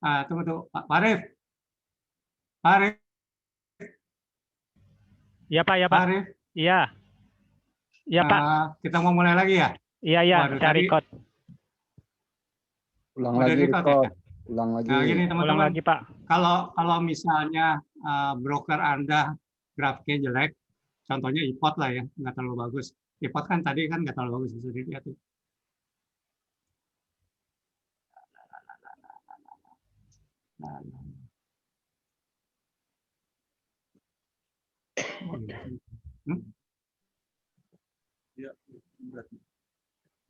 Tunggu tuh, Pak Arif. Pak Arif. Iya Pak, ya Pak Pak. Arif. Iya. Iya Pak. Kita mau mulai lagi ya? Iya, iya, Waduh, saya tadi record. Ulang udah lagi, record ya? record. Ulang lagi. Nah, gini Ulang teman-teman, lagi Pak. kalau misalnya broker Anda grafiknya jelek, contohnya iPod lah ya, nggak terlalu bagus. iPod kan tadi kan nggak terlalu bagus, bisa dilihat tuh. Ya, berarti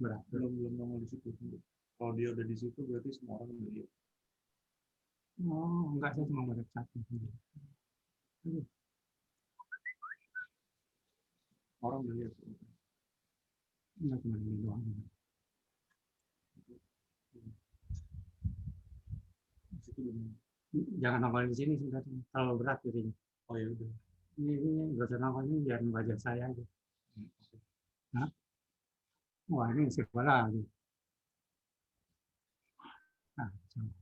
Berat. belum nongol di situ. Kalau dia udah di situ berarti semua orang udah lihat. Oh, enggak, saya cuma ngeliat satu. Orang udah lihat. Enggak cuma ini doang. Di situ belum. Jangan nongol di sini, sudah terlalu berat jadinya. Oh ya udah. Ini nggak usah nongol, ini biar wajah saya aja. Hah? Wah, ini sekolah lagi. Nah, coba.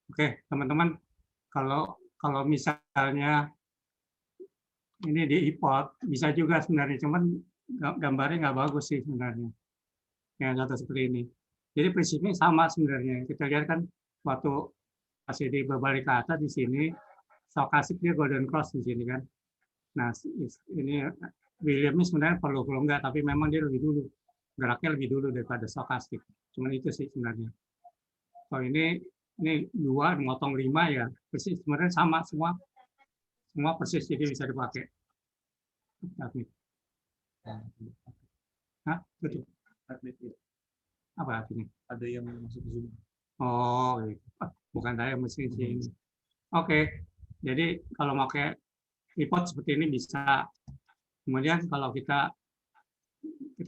Oke, teman-teman, kalau misalnya ini di iPod bisa juga sebenarnya, cuman gambarnya nggak bagus sih sebenarnya. Yang satu seperti ini. Jadi prinsipnya sama sebenarnya. Kita lihat kan waktu masih di berbalik ke atas di sini, stokastik dia golden cross di sini kan. Nah, ini William ini sebenarnya perlu enggak, tapi memang dia lebih dulu. Geraknya lebih dulu daripada stokastik. Cuman itu sih sebenarnya. Kalau ini 2 motong 5 ya, persis sebenarnya sama semua persis, jadi bisa dipakai. Hah? Betul. Apa artinya? Ada yang masuk Zoom. Oh, gitu. Bukan saya mesti sini. Oke, jadi kalau pakai iPod seperti ini bisa. Kemudian kalau kita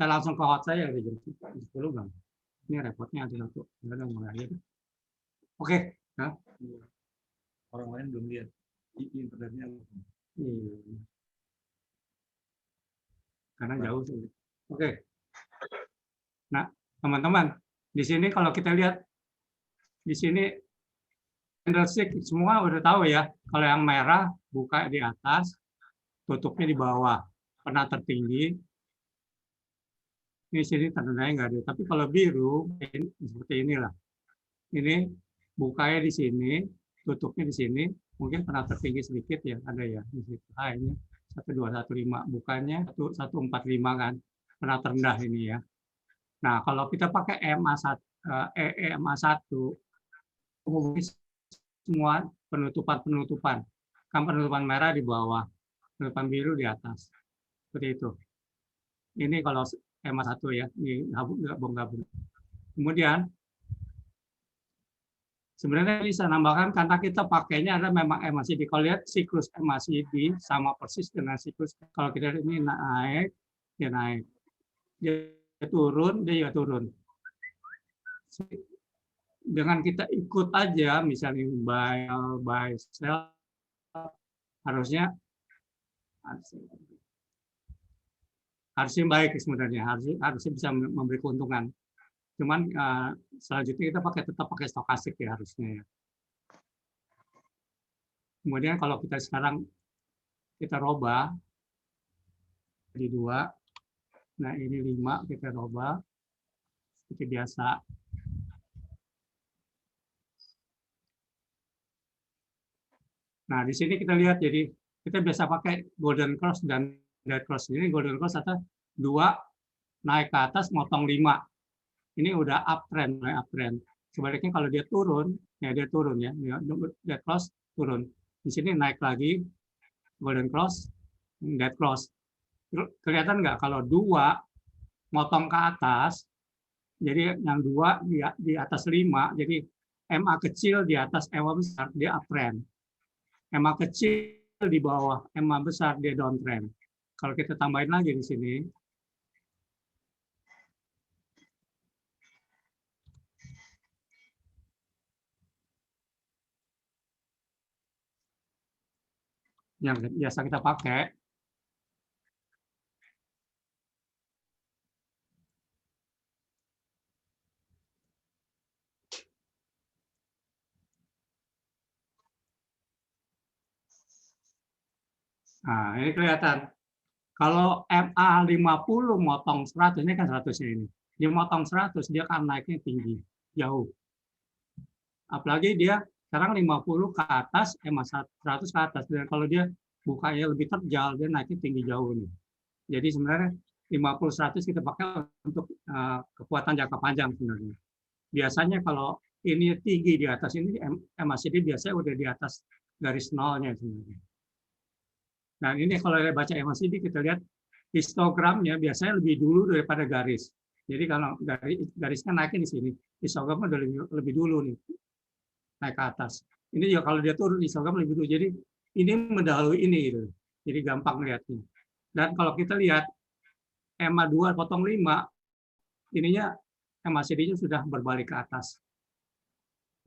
langsung ke hot saya jam 10 bang. Ini repotnya ada satu. Udah mulai. Oke. Nah. Orang lain belum lihat. Internetnya. Karena jauh. Oke. Nah, teman-teman, di sini kalau kita lihat di sini candlestick semua udah tahu ya. Kalau yang merah buka di atas, tutupnya di bawah, pernah tertinggi. Ini sini tandanya nggak ada. Tapi kalau biru seperti inilah. Ini bukanya di sini, tutupnya di sini. Mungkin pernah tertinggi sedikit ya, ada ya di situ. Ini 1215, bukannya 1145 kan, pernah terendah ini ya. Nah, kalau kita pakai EMA1, semua penutupan. Kan penutupan merah di bawah, penutupan biru di atas. Seperti itu. Ini kalau EMA1 ya, ini gabung-gabung. Kemudian, sebenarnya bisa nambahkan karena kita pakainya adalah memang MACD. Kalau lihat siklus MACD sama persis dengan siklus. Kalau kita lihat ini naik, dia naik. Dia turun, dia juga turun. Dengan kita ikut aja, misalnya buy, sell, harusnya baik sebenarnya, harusnya bisa memberi keuntungan. Cuman selanjutnya kita tetap pakai stokastik ya harusnya ya. Kemudian kalau kita sekarang kita robah jadi 2, nah ini 5 kita robah seperti biasa. Nah di sini kita lihat jadi kita biasa pakai golden cross dan dead cross. Ini golden cross atau 2 naik ke atas motong 5. Ini udah uptrend, mulai uptrend. Sebaliknya kalau dia turun ya, dead cross turun. Di sini naik lagi, golden cross, dead cross. Kelihatan nggak kalau 2 motong ke atas, jadi yang 2 di atas 5, jadi MA kecil di atas MA besar, dia uptrend. MA kecil di bawah MA besar, dia downtrend. Kalau kita tambahin lagi di sini, yang biasa kita pakai, nah ini kelihatan. Kalau MA 50 motong 100, ini kan 100 ini. Dia motong 100, dia akan naiknya tinggi, jauh. Apalagi dia sekarang 50 ke atas, MA 100 ke atas. Dan kalau dia bukanya lebih terjal, dia naiknya tinggi jauh nih. Jadi sebenarnya 50-100 kita pakai untuk kekuatan jangka panjang sebenarnya. Biasanya kalau ini tinggi di atas ini, MACD biasanya udah di atas garis nolnya sebenarnya. Nah ini kalau baca MACD kita lihat histogramnya biasanya lebih dulu daripada garis. Jadi kalau garisnya naiknya di sini, histogramnya udah lebih dulu nih, naik ke atas. Ini juga kalau dia turun, histogram lebih dulu. Jadi ini mendahului ini gitu. Jadi gampang lihatnya. Dan kalau kita lihat MA 2,5, ininya MACD-nya sudah berbalik ke atas.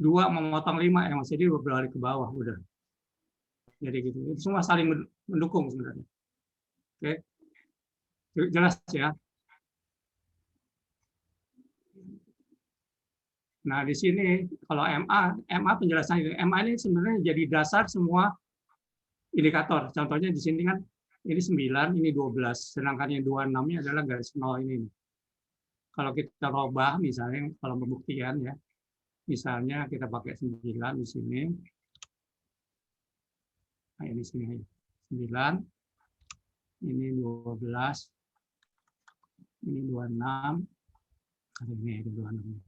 2 memotong 5, MACD berbalik ke bawah udah. Jadi gitu. Itu semua saling mendukung sebenarnya. Oke. Jelas ya. Nah, di sini kalau MA penjelasan itu. MA ini sebenarnya jadi dasar semua indikator. Contohnya di sini kan ini 9, ini 12, sedangkan yang 26-nya adalah garis nol ini. Kalau kita rubah misalnya kalau pembuktian ya. Misalnya kita pakai 9 di sini. Nah, ini sini 9. Ini 12. Ini 26. Ini 26.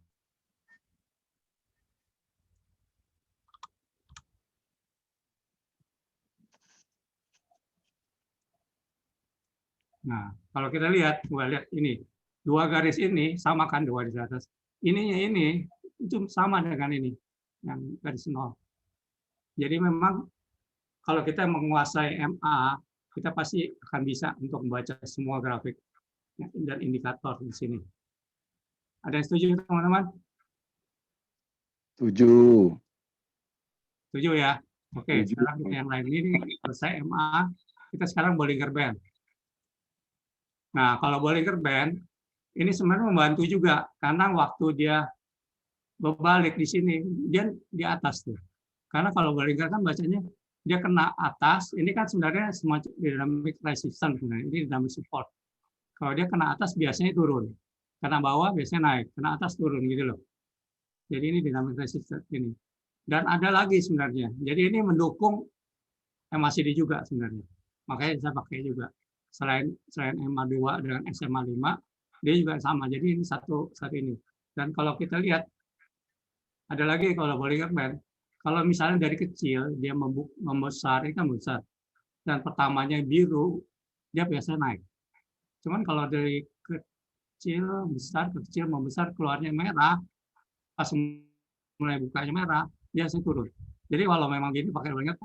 Nah, kalau kita lihat ini, 2 garis ini samakan 2 di atas. Ininya ini itu sama dengan ini, yang garis nol. Jadi memang kalau kita menguasai MA, kita pasti akan bisa untuk membaca semua grafik dan indikator di sini. Ada yang setuju teman-teman? Setuju. Setuju ya? Oke, Setuju. sekarang kita yang lain ini selesai MA, kita sekarang Bollinger Band. Nah, kalau Bollinger Band, ini sebenarnya membantu juga, karena waktu dia berbalik di sini, dia di atas tuh. Karena kalau Bollinger kan bacanya, dia kena atas, ini kan sebenarnya semacam dynamic resistance, ini dynamic support. Kalau dia kena atas, biasanya turun. Kena bawah, biasanya naik. Kena atas, turun gitu loh. Jadi ini dynamic resistance ini. Dan ada lagi sebenarnya. Jadi ini mendukung MACD juga sebenarnya. Makanya saya pakai juga. Selain MA 2 dengan SMA 5, dia juga sama. Jadi ini satu ini. Dan kalau kita lihat, ada lagi kalau Bollinger Band, kalau misalnya dari kecil, dia membesar, ini kan besar. Dan pertamanya biru, dia biasanya naik. Cuman kalau dari kecil, besar, kecil, membesar, keluarnya merah, pas mulai bukanya merah, dia biasanya turun. Jadi kalau memang gini, pakai Bollinger,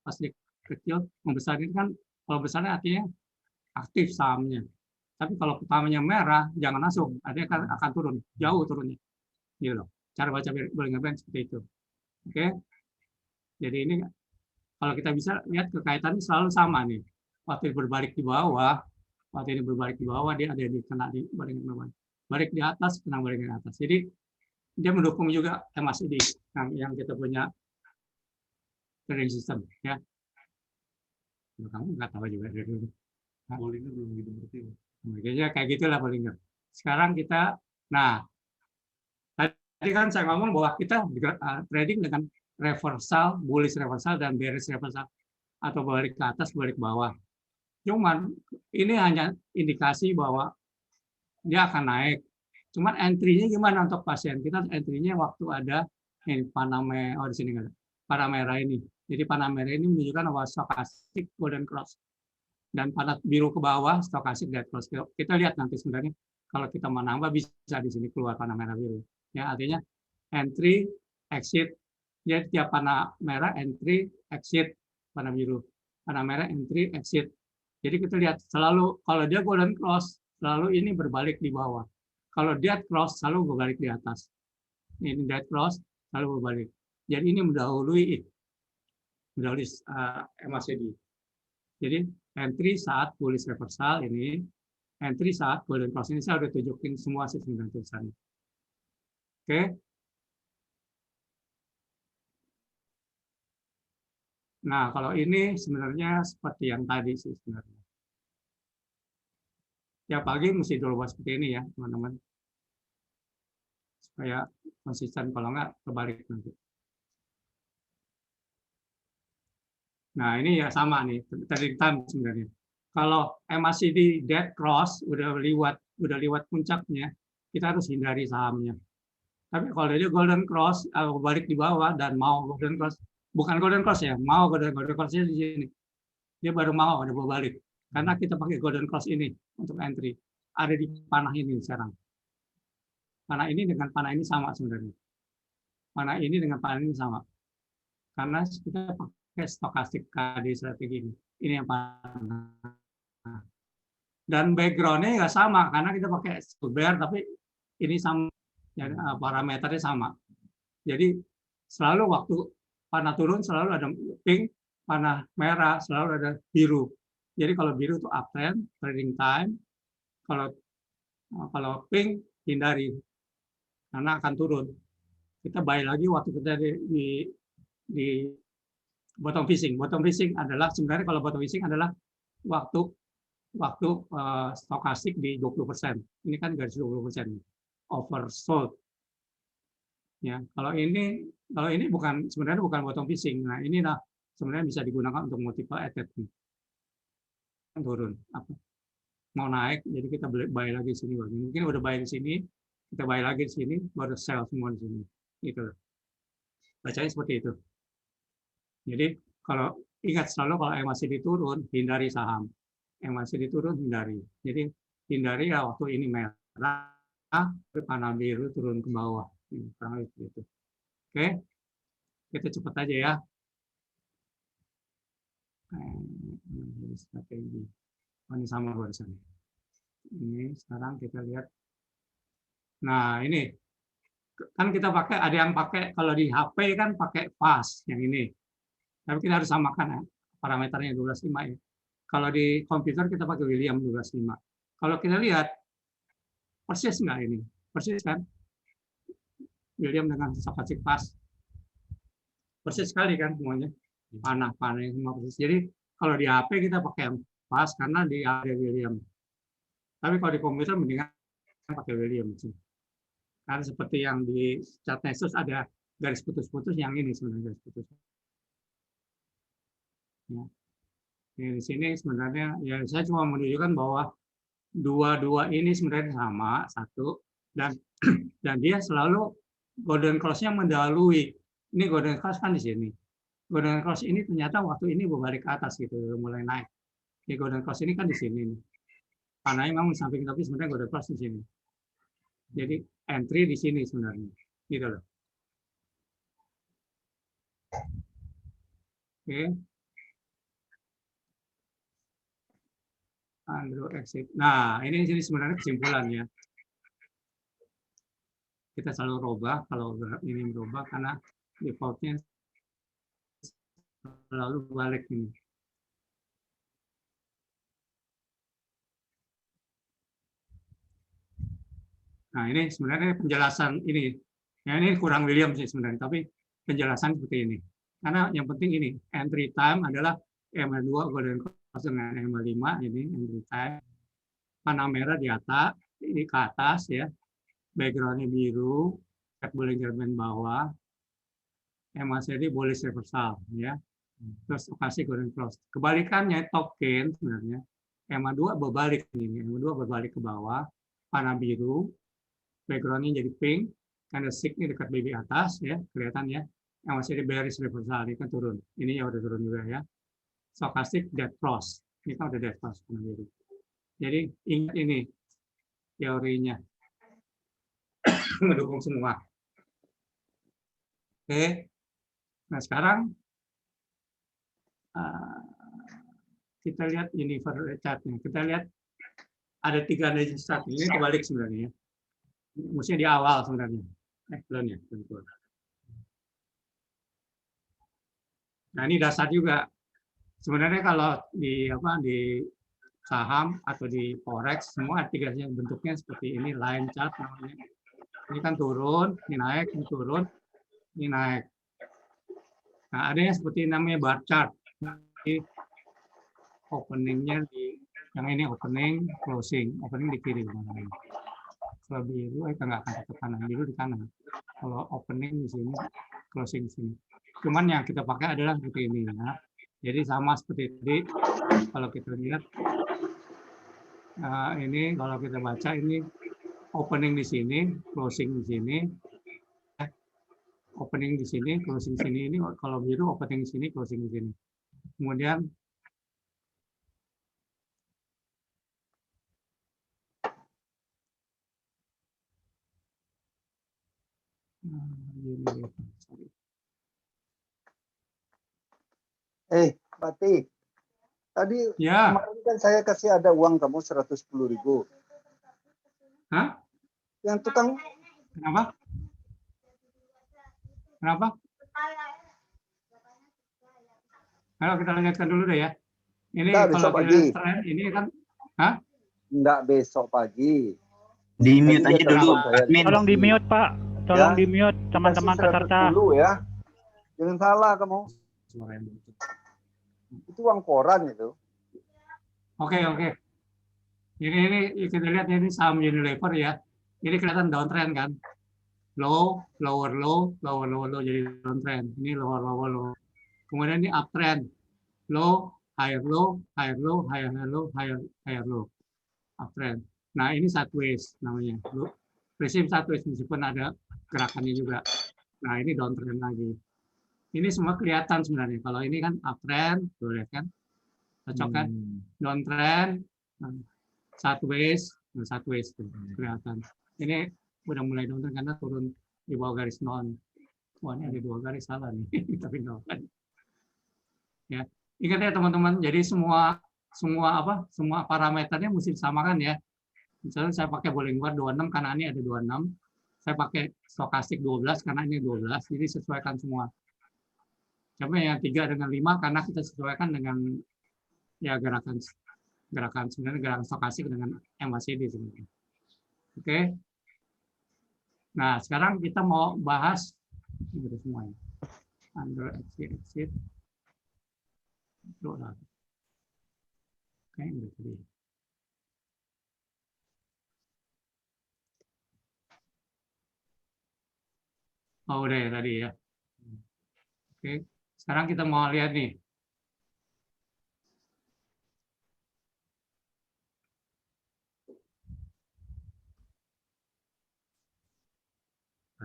pas dia kecil, membesar ini kan, kalau besarnya artinya aktif sahamnya. Tapi kalau pertamanya merah, jangan langsung, artinya akan turun, jauh turunnya. Gitu loh. Cara baca Bollinger Band seperti itu. Oke. Jadi ini kalau kita bisa lihat kekaitannya selalu sama nih. Waktu berbalik di bawah, dia ada di kena di Bollinger Band. Balik di atas, kena Bollinger atas. Jadi dia mendukung juga MACD yang kita punya trading system ya. Kamu nggak tahu juga dari dulu. Bollinger belum gitu ngerti. Kayaknya kayak gitulah Bollinger. Sekarang kita, nah, tadi kan saya ngomong bahwa kita trading dengan reversal, bullish reversal dan bearish reversal, atau balik ke atas, balik ke bawah. Cuman ini hanya indikasi bahwa dia akan naik. Cuman entry-nya gimana untuk pasien? Kita entry-nya waktu ada ini panah merah, di sini nggak ada panah merah ini. Jadi panah merah ini menunjukkan bahwa stochastic golden cross. Dan panah biru ke bawah, stochastic dead cross. Kita lihat nanti sebenarnya kalau kita menambah bisa di sini keluar panah merah biru. Ya, artinya entry exit. Dia tiap panah merah entry, exit, panah biru. Panah merah entry, exit. Jadi kita lihat selalu kalau dia golden cross, selalu ini berbalik di bawah. Kalau dead cross selalu berbalik di atas. Ini dead cross selalu berbalik. Jadi ini mendahului MACD. Jadi entry saat bullish reversal ini, entry saat golden cross ini saya sudah tunjukin semua sebenarnya tulisannya. Oke. Nah, kalau ini sebenarnya seperti yang tadi sih sebenarnya. Tiap pagi mesti dulu buat seperti ini ya, teman-teman. Supaya konsisten, kalau nggak kebalik nanti. Nah, ini ya sama nih, trading time sebenarnya. Kalau MACD dead cross udah liwat puncaknya, kita harus hindari sahamnya. Tapi kalau dia golden cross, balik di bawah dan mau golden cross, bukan golden cross ya, mau golden cross-nya di sini. Dia baru mau ada balik. Karena kita pakai golden cross ini untuk entry. Ada di panah ini sekarang. Panah ini dengan panah ini sama sebenarnya. Panah ini dengan panah ini sama. Karena kita pakai stokastik KD strategi ini. Ini yang panah. Dan background-nya nggak sama, karena kita pakai bear, tapi ini sama, ya, parameternya sama. Jadi selalu waktu panah turun selalu ada pink, panah merah selalu ada biru. Jadi kalau biru itu uptrend, trading time. Kalau pink hindari, karena akan turun. Kita buy lagi waktu kita di bottom fishing. Bottom fishing adalah sebenarnya kalau bottom fishing adalah waktu stokastik di 20%. Ini kan garis 20%. Oversold. Ya, kalau ini bukan sebenarnya bukan bottom fishing. Nah, ini sebenarnya bisa digunakan untuk multiple added. Turun mau naik, jadi kita buy lagi di sini. Mungkin udah buy di sini, kita buy lagi di sini, baru sell semua di sini. Gitu. Bacanya seperti itu. Jadi kalau ingat selalu kalau MACD turun, hindari saham. MACD turun, hindari. Jadi hindari ya waktu ini merah, panah biru turun ke bawah. Gitu. Oke, kita cepat aja ya. Strategi. Ini sama barusan. Ini sekarang kita lihat. Nah, ini kan kita pakai, ada yang pakai kalau di HP kan pakai fast yang ini. Tapi kita harus samakan ya, parameternya 12.5 ya. Kalau di komputer kita pakai William 12.5. Kalau kita lihat persis nggak ini? Persis kan? William dengan stokastik fast. Persis sekali kan semuanya. Panah semua persis. Jadi kalau di HP kita pakai fast karena di ada William. Tapi kalau di komputer mendingan pakai William sih. Karena seperti yang di chat Nexus ada garis putus-putus, yang ini sebenarnya garis putus. Ya. Di sini sebenarnya ya saya cuma menunjukkan bahwa dua ini sebenarnya sama satu, dan dia selalu golden cross-nya mendahului. Ini golden cross kan di sini. Golden cross ini ternyata waktu ini berbalik ke atas gitu, mulai naik. Ini golden cross ini kan di sini nih. Panahnya memang samping, tapi sebenarnya golden cross di sini. Jadi entry di sini sebenarnya, gitu loh. Oke. Andrew exit. Nah, ini sebenarnya kesimpulannya. Kita selalu rubah kalau ini berubah karena defaultnya selalu balik ini. Nah, ini sebenarnya penjelasan ini. Ya, ini kurang William sih sebenarnya, tapi penjelasan seperti ini. Karena yang penting ini, entry time adalah EMA2 golden cross dengan EMA5, ini entry time. Panah merah di atas, ini ke atas ya. Background-nya biru, Bollinger Band bawah. MACD bullish reversal ya. Terus kasih golden cross. Kebalikannya token sebenarnya EMA2 berbalik ini, EMA2 berbalik ke bawah, panah biru, background-nya jadi pink, candlestick ini dekat BB atas ya, kelihatan ya. MACD bearish reversal ini kan turun. Ini ya udah turun juga ya. Stochastic dead cross. Ini kan udah dead cross panah biru. Jadi ingat ini teorinya mendukung semua. Oke. Nah, sekarang kita lihat universal chart-nya. Kita lihat ada 3 chart. Ini kebalik sebenarnya. Mestinya di awal sebenarnya. Belum ya. Nah, ini dasar juga. Sebenarnya kalau di saham atau di forex semua tiga bentuknya seperti ini, line chart namanya. Ini kan turun, ini naik, ini turun, ini naik. Nah, ada yang seperti namanya bar chart. Ini openingnya yang ini opening, closing. Opening di kiri. Kalau biru kita nggak akan ke kanan, biru di kanan. Kalau opening di sini, closing di sini. Cuman yang kita pakai adalah seperti ini ya. Jadi sama seperti tadi, kalau kita lihat ini kalau kita baca ini opening di sini, closing di sini, opening di sini, closing di sini. Ini kalau biru opening di sini, closing di sini. Kemudian Batik. Tadi ya, kemarin kan saya kasih ada uang kamu 110.000. hah? Yang tukang Kenapa? Kenapa? Kalau kita lanjutkan dulu deh ya. Ini Nggak, kalau besok kita pagi. tren ini kan, hah? Enggak besok pagi. Di mute Tadi aja dia dulu, telepon saya. admin. Tolong di mute Pak, tolong Ya. di mute teman-teman Kasih peserta. 110 ya. Jangan salah kamu. Itu uang koran itu. Oke. Ini kita lihat ini saham Unilever ya. Ini kelihatan downtrend kan. Low, lower low, lower lower low jadi downtrend. Ini lower lower low. Kemudian ini uptrend. Low, higher low, higher low, higher low, higher low. Uptrend. Nah, ini sideways namanya. Prinsip sideways meskipun ada gerakannya juga. Nah, ini downtrend lagi. Ini semua kelihatan sebenarnya. Kalau ini kan uptrend, tuh lihat kan. Cocok kan? Downtrend, sideways tuh kelihatan. Ini udah mulai downtrend karena turun di bawah garis non. Wah, ini ada 2 garis salah nih. Tapi nol kan. Ya, ingat ya teman-teman. Jadi semua parameternya mesti disamakan ya. Misalnya saya pakai Bollinger 26 karena ini ada 26. Saya pakai stokastik 12 karena ini 12. Jadi sesuaikan semua. Coba yang 3 dengan 5 karena kita sesuaikan dengan ya gerakan sebenarnya gerakan stokastik dengan MACD sebenarnya. Oke. Nah, sekarang kita mau bahas ini semuanya. Under exit. Oke, udah tadi. Oh, udah ya tadi ya. Oke. Sekarang kita mau lihat nih.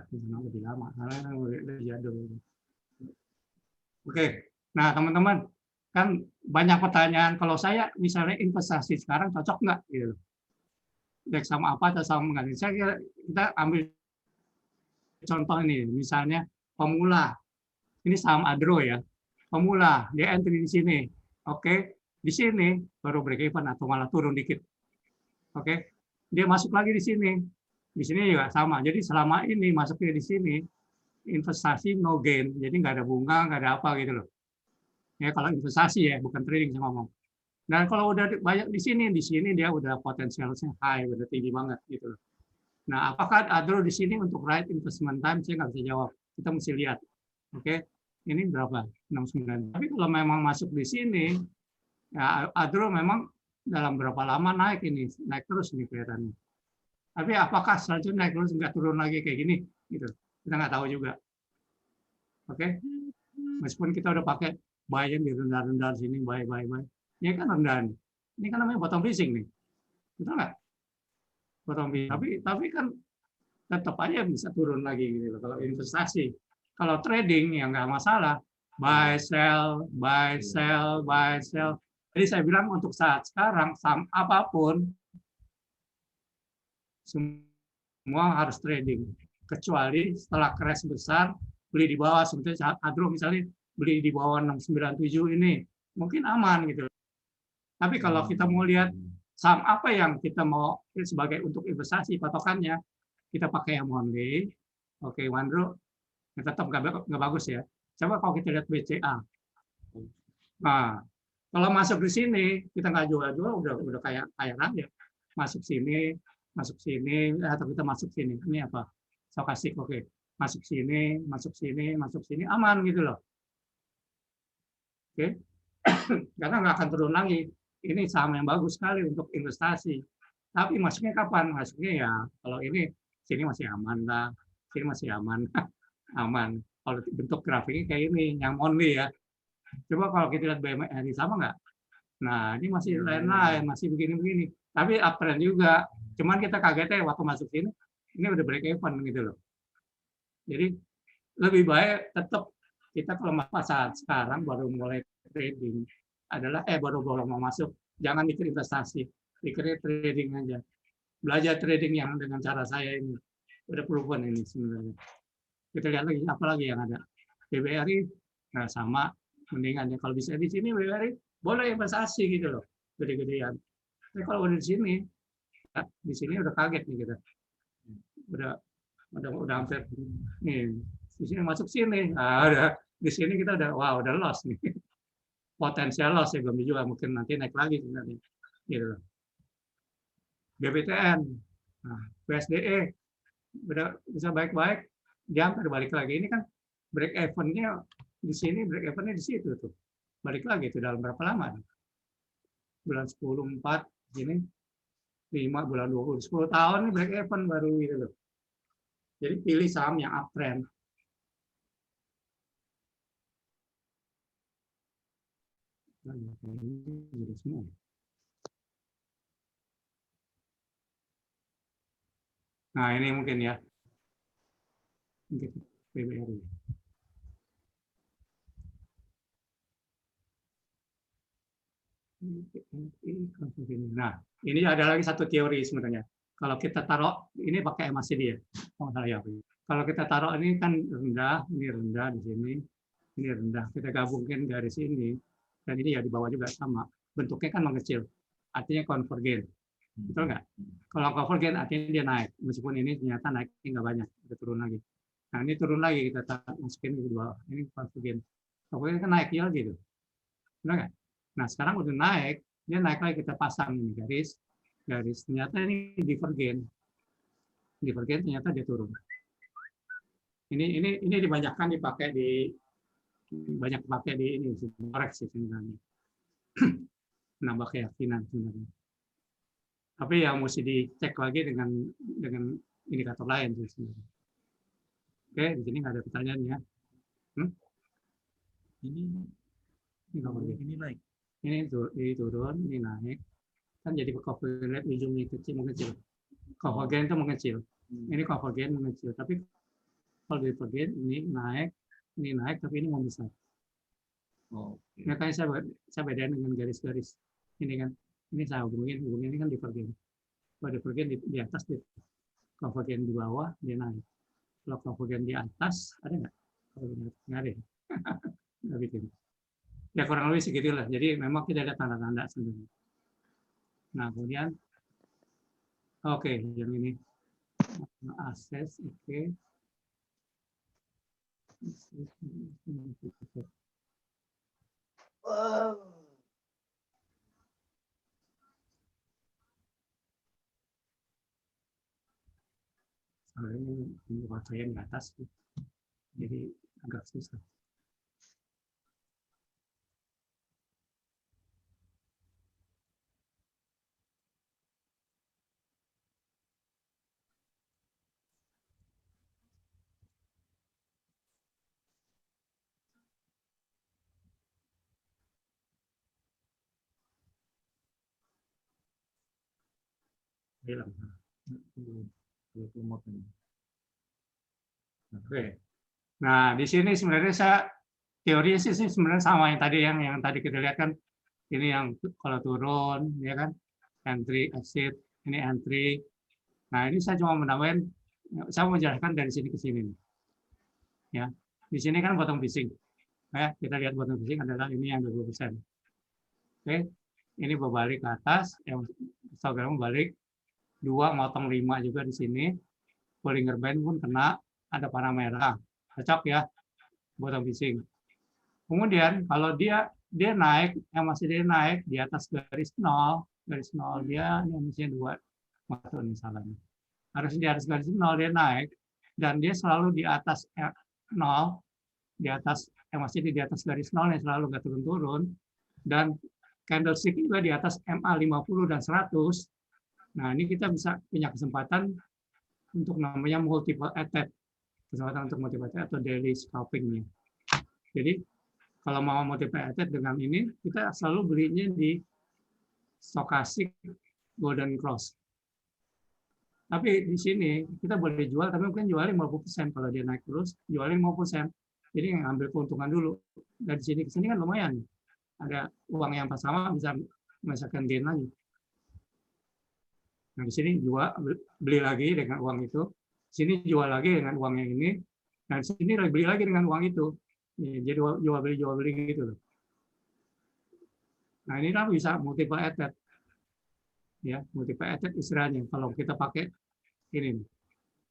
Lebih lama, karena lebih jadul. Oke. Nah, teman-teman, kan banyak pertanyaan. Kalau saya misalnya investasi sekarang cocok nggak? Gitu. Baik sama apa atau sama enggak? Saya kira kita ambil contoh ini, misalnya pemula. Ini saham Adro ya. Pemula, dia entry di sini. Oke. Di sini baru break even atau malah turun dikit. Oke. Dia masuk lagi di sini. Di sini juga sama. Jadi selama ini masuknya di sini investasi no gain. Jadi nggak ada bunga, nggak ada apa gitu loh. Ya kalau investasi ya, bukan trading saya ngomong. Dan kalau udah banyak di sini dia udah potensialnya high, udah tinggi banget gitu loh. Nah, apakah Adro di sini untuk right investment time? Saya nggak bisa jawab. Kita mesti lihat. Oke, ini berapa? 69. Tapi kalau memang masuk di sini, ya Adro memang dalam berapa lama naik ini, naik terus ini kelihatannya. Tapi apakah selanjutnya naik terus nggak turun lagi kayak gini? Gitu. Kita nggak tahu juga. Oke, meskipun kita udah pakai buy-in di rendah-rendah sini, buy. Ini kan rendahan. Ini kan namanya bottom fishing nih. Betul nggak? Bottom fishing. Tapi kan tetap aja bisa turun lagi gitu. Kalau investasi, kalau trading ya nggak masalah. Buy, sell. Jadi saya bilang untuk saat sekarang, saham apapun, semua harus trading. Kecuali setelah crash besar, beli di bawah, sebetulnya Adro misalnya beli di bawah 697 ini, mungkin aman gitu. Tapi kalau kita mau lihat saham apa yang kita mau sebagai untuk investasi patokannya, kita pakai yang only. Oke, Wandro, tetap nggak bagus ya. Coba kalau kita lihat BCA. Nah, kalau masuk di sini, kita nggak jual-jual, udah kayak raya. Masuk sini, atau kita masuk sini. Ini apa? Stokastik, oke. Masuk sini, aman gitu loh. Oke. Karena nggak akan turun lagi. Ini saham yang bagus sekali untuk investasi. Tapi masuknya kapan? Masuknya ya kalau ini sini masih aman lah, sini masih aman, aman. Kalau bentuk grafiknya kayak ini, yang only ya. Coba kalau kita lihat BMRI sama nggak? Nah ini masih lain-lain, masih begini-begini. Tapi uptrend juga. Cuman kita kagetnya waktu masuk sini, ini udah break even gitu loh. Jadi lebih baik tetap kita kalau saat sekarang baru mulai trading adalah baru mau masuk, jangan mikir investasi, pikir trading aja. Belajar trading yang dengan cara saya ini udah proven ini sebenarnya. Kita lihat lagi apa lagi yang ada. BBRI nah sama mendingan ya kalau bisa di sini BBRI boleh investasi gitu loh, gede-gedean. Tapi kalau udah di sini udah kaget nih kita. Udah hampir nih di sini masuk sini. Nah, udah di sini kita udah loss nih. Potensial loss ya belum dijual, mungkin nanti naik lagi sebenarnya. Gitu. BBTN, nah, BSDE, udah bisa baik-baik, dia hampir balik lagi. Ini kan break even-nya di sini, break even-nya di situ tuh. Balik lagi itu dalam berapa lama? Bulan 10, 4, sini 5, bulan 20, 10 tahun ini break even baru gitu loh. Jadi pilih saham yang uptrend. Nah ini mungkin ya, PBRI. Nah ini ada lagi satu teori sebenarnya. Kalau kita taruh ini pakai MACD ya, kalau kita taruh ini kan rendah, ini rendah di sini, ini rendah. Kita gabungkan garis ini dan ini ya di bawah juga sama. Bentuknya kan mengecil, artinya konvergen. Betul nggak? Kalau konvergen artinya dia naik, meskipun ini ternyata naiknya nggak banyak, udah turun lagi. Nah ini turun lagi, kita masukin ke bawah, ini konvergen. Konvergen kan naik ya gitu, benar nggak? Nah sekarang udah naik, dia naik lagi kita pasang ini garis, ternyata ini divergen ternyata dia turun. Ini dibanyakan dipakai di ini koreksi sebenarnya, nambah keyakinan sebenarnya. Tapi yang mesti dicek lagi dengan indikator lain sebenarnya. Oke, di sini nggak ada pertanyaan ya. Ini naik. Ini turun, ini naik. Kan jadi konvergen ujungnya mengecil. Konvergen itu mengecil. Ini konvergen mengecil. Tapi kalau divergen ini naik, tapi ini membesar. Makanya saya bedain dengan garis-garis. Ini kan, ini saya hubungin ini kan divergen. Kalau divergen di atas, konvergen di bawah, dia naik. Kalau konvergen di atas, ada nggak? Nggak ada. Nggak bikin. Ya kurang lebih segitulah. Jadi memang tidak ada tanda-tanda sebenarnya. Nah kemudian, oke, yang ini akses, oke. Ini pakaian di atas, jadi agak susah. Hilang. Oke. Nah, di sini sebenarnya teori sih sebenarnya sama yang tadi kita lihat kan, ini yang kalau turun ya kan, entry exit, ini entry. Nah, ini saya cuma menambahin, saya mau menjelaskan dari sini ke sini. Ya. Di sini kan bottom fishing. Ya, kita lihat bottom fishing adalah ini yang 20%. Oke, ini berbalik ke atas, yang histogram balik 2 motong 5 juga di sini. Bollinger Band pun kena, ada panah merah. Cocok ya, bottom fishing. Kemudian kalau dia naik, yang masih dia naik di atas garis 0 dia ini misalnya 2 masuk nih salahnya. Harus di atas garis 0 dia naik dan dia selalu di atas 0, di atas yang masih di atas garis 0 yang selalu nggak turun-turun, dan candlestick juga di atas MA 50 dan 100. Nah, ini kita bisa punya kesempatan untuk namanya multiple attack, kesempatan untuk multiple attack atau daily scalping-nya. Jadi kalau mau multiple attack dengan ini, kita selalu belinya di stochastic golden cross. Tapi di sini kita boleh jual, tapi mungkin jualnya 50%. Kalau dia naik terus, jualnya 50%. Jadi ngambil keuntungan dulu. Dari sini ke sini kan lumayan. Ada uang yang pas sama bisa merasakan gain lagi. Nah, di sini jual, beli lagi dengan uang itu. Sini jual lagi dengan uang yang ini. Nah, di sini beli lagi dengan uang itu. Jadi jual beli gitu loh. Nah, ini kan bisa multiple attack. Ya, multiple attack istilahnya. Kalau kita pakai ini,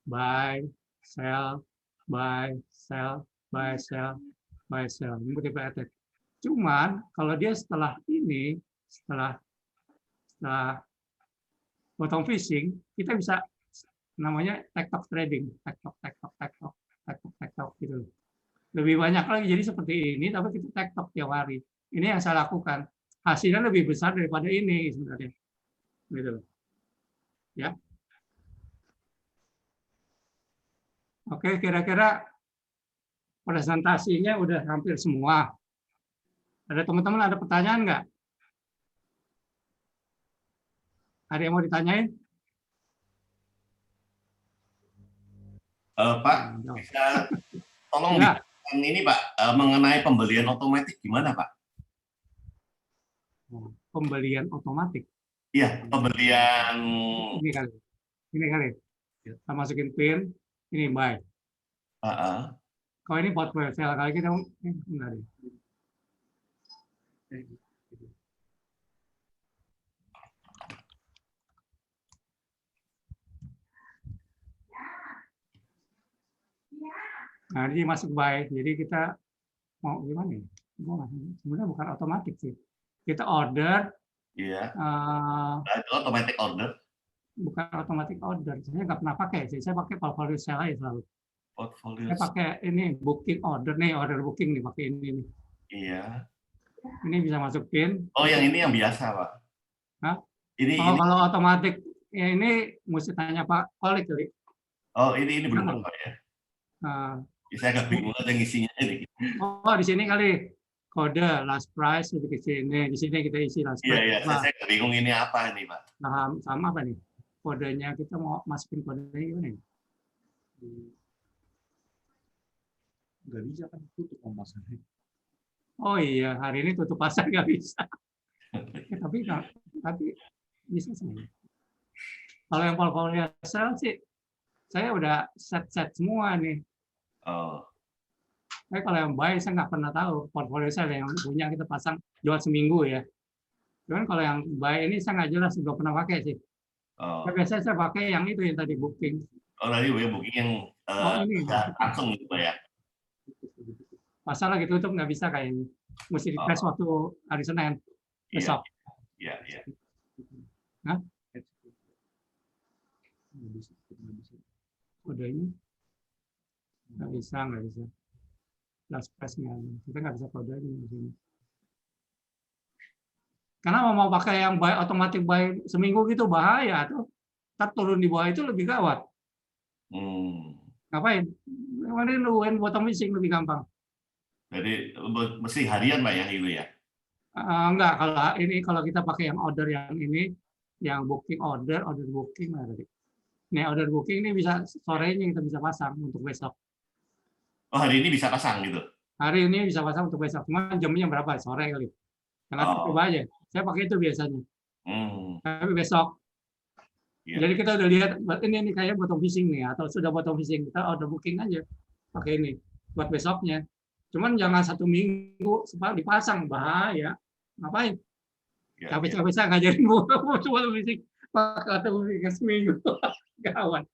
buy, sell, buy, sell, buy, sell, buy, sell. Ini multiple attack. Cuman kalau dia setelah ini, setelah bottom fishing, kita bisa namanya tektok trading, tektok gitu. Lebih banyak lagi, jadi seperti ini, tapi kita tektok tiap hari. Ini yang saya lakukan. Hasilnya lebih besar daripada ini sebenarnya. Gitu. Ya. Oke, kira-kira presentasinya udah hampir semua. Ada teman-teman ada pertanyaan nggak? Ada yang mau ditanyain? Pak, bisa tolong Ya. ini Pak, mengenai pembelian otomatis gimana Pak? Pembelian otomatis. Iya, pembelian. Ini kali. Kita masukin pin, ini buy. Kalau ini portfolio sell kali kita enggak deh. Nah, ini masuk buy. Jadi kita mau gimana ya? Sebenarnya bukan otomatis sih. Kita order. Iya. Itu automatic order. Bukan automatic order. Saya nggak pernah pakai sih. Saya pakai portfolio sell aja selalu. Portfolio. Saya pakai ini booking order nih, order booking nih pakai ini nih. Iya. Ini bisa masukin. Oh, yang ini yang biasa Pak. Hah? Ini. Kalau otomatis ya ini mesti tanya Pak Kolik kali. Oh, ini belum Pak ya. Saya agak bingung ada ngisinya ini. Oh, di sini kali kode last price lebih ke sini. Di sini kita isi last price. Iya, saya bingung ini apa ini Pak. Sama apa nih? Kodenya kita mau masukin kodenya gimana? Nggak bisa kan tutup pasarnya. Oh iya, hari ini tutup pasar nggak bisa. Tapi bisa sih. Kalau yang portfolio sell sih, saya udah set semua nih. Oh. Tapi kalau yang buy saya nggak pernah tahu portfolio sell yang punya kita pasang jual seminggu ya. Cuman kalau yang buy ini saya nggak jelas, nggak pernah pakai sih. Oh. Biasanya saya pakai yang itu yang tadi booking. Oh, tadi booking yang ini langsung gitu Pak ya. Pasar lagi tutup nggak bisa kayaknya. Mesti di press waktu hari Senin besok. Iya. Hah? Kodenya nggak bisa. Last press-nya kita nggak bisa kode di sini. Karena mau pakai yang buy otomatis buy seminggu gitu bahaya tuh. Ntar turun di bawah itu lebih gawat. Ngapain? Kemarin lu bottom fishing lebih gampang. Jadi mesti harian Pak ya itu ya? Enggak, kalau kita pakai yang order yang ini, yang booking order booking lah tadi. Nih order booking ini bisa sorenya kita bisa pasang untuk besok. Oh, hari ini bisa pasang gitu? Hari ini bisa pasang untuk besok. Cuma jamnya berapa? Sore kali. Jangan coba aja. Saya pakai itu biasanya. Tapi besok. Ya. Jadi kita udah lihat ini kayak bottom fishing nih atau sudah bottom fishing, kita order booking aja pakai ini. buat besoknya. Cuman jangan 1 minggu dipasang, bahaya. Ngapain? Ya, Capek-capek saya ngajarin cuma fisik atau seminggu. Gawat.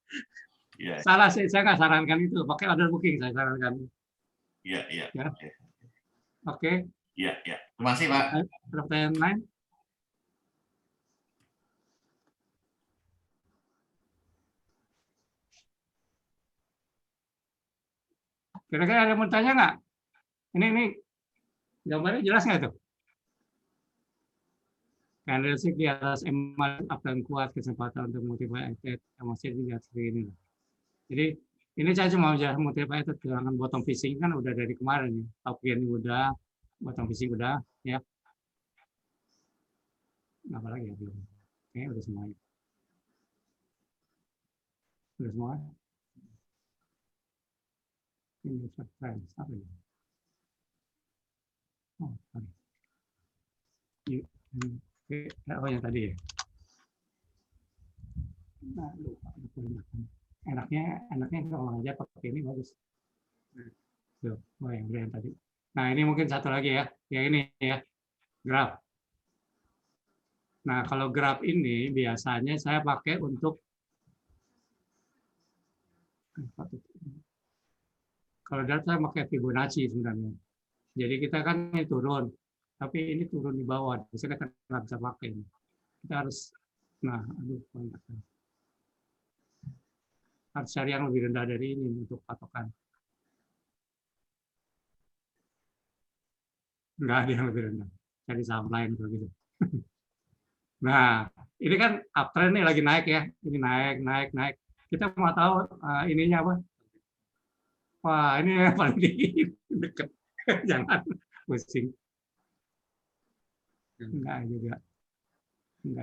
ya, Salah sih, saya nggak sarankan itu. Pakai order booking saya sarankan. ya, ya. Ya. Oke. Oke. Ya, ya. Terima kasih, Pak. Ada pertanyaan lain? Kira-kira ada yang mau tanya nggak? Ini gambarnya jelas nggak tuh? Candlestick di atas emas akan kuat, kesempatan untuk multiplier emosi juga seperti ini. Jadi ini saya cuma bisa multiplier dengan bottom fishing kan udah dari kemarin ya. Top gain udah, bottom fishing udah, ya. Apa lagi ya belum? Kayaknya udah semuanya. Udah semua. Ini surprise apa ya? Oh, sorry. Oh yang tadi ya. Nah, lupa. Enaknya kalau aja pakai ini bagus. Tuh, oh yang tadi. Nah ini mungkin satu lagi ya, yang ini ya, graf. Nah kalau graf ini biasanya saya pakai untuk kalau graf saya pakai Fibonacci sebenarnya. Jadi kita kan ini turun, tapi ini turun di bawah, bisa kita nggak bisa pakai. Kita harus, nah, harus cari yang lebih rendah dari ini untuk patokan. Nggak ada yang lebih rendah. Cari saham lain begitu. Nah, ini kan uptrend nih lagi naik ya. Ini naik. Kita mau tahu ininya apa? Wah, ini yang paling dekat. Jangan pusing. Enggak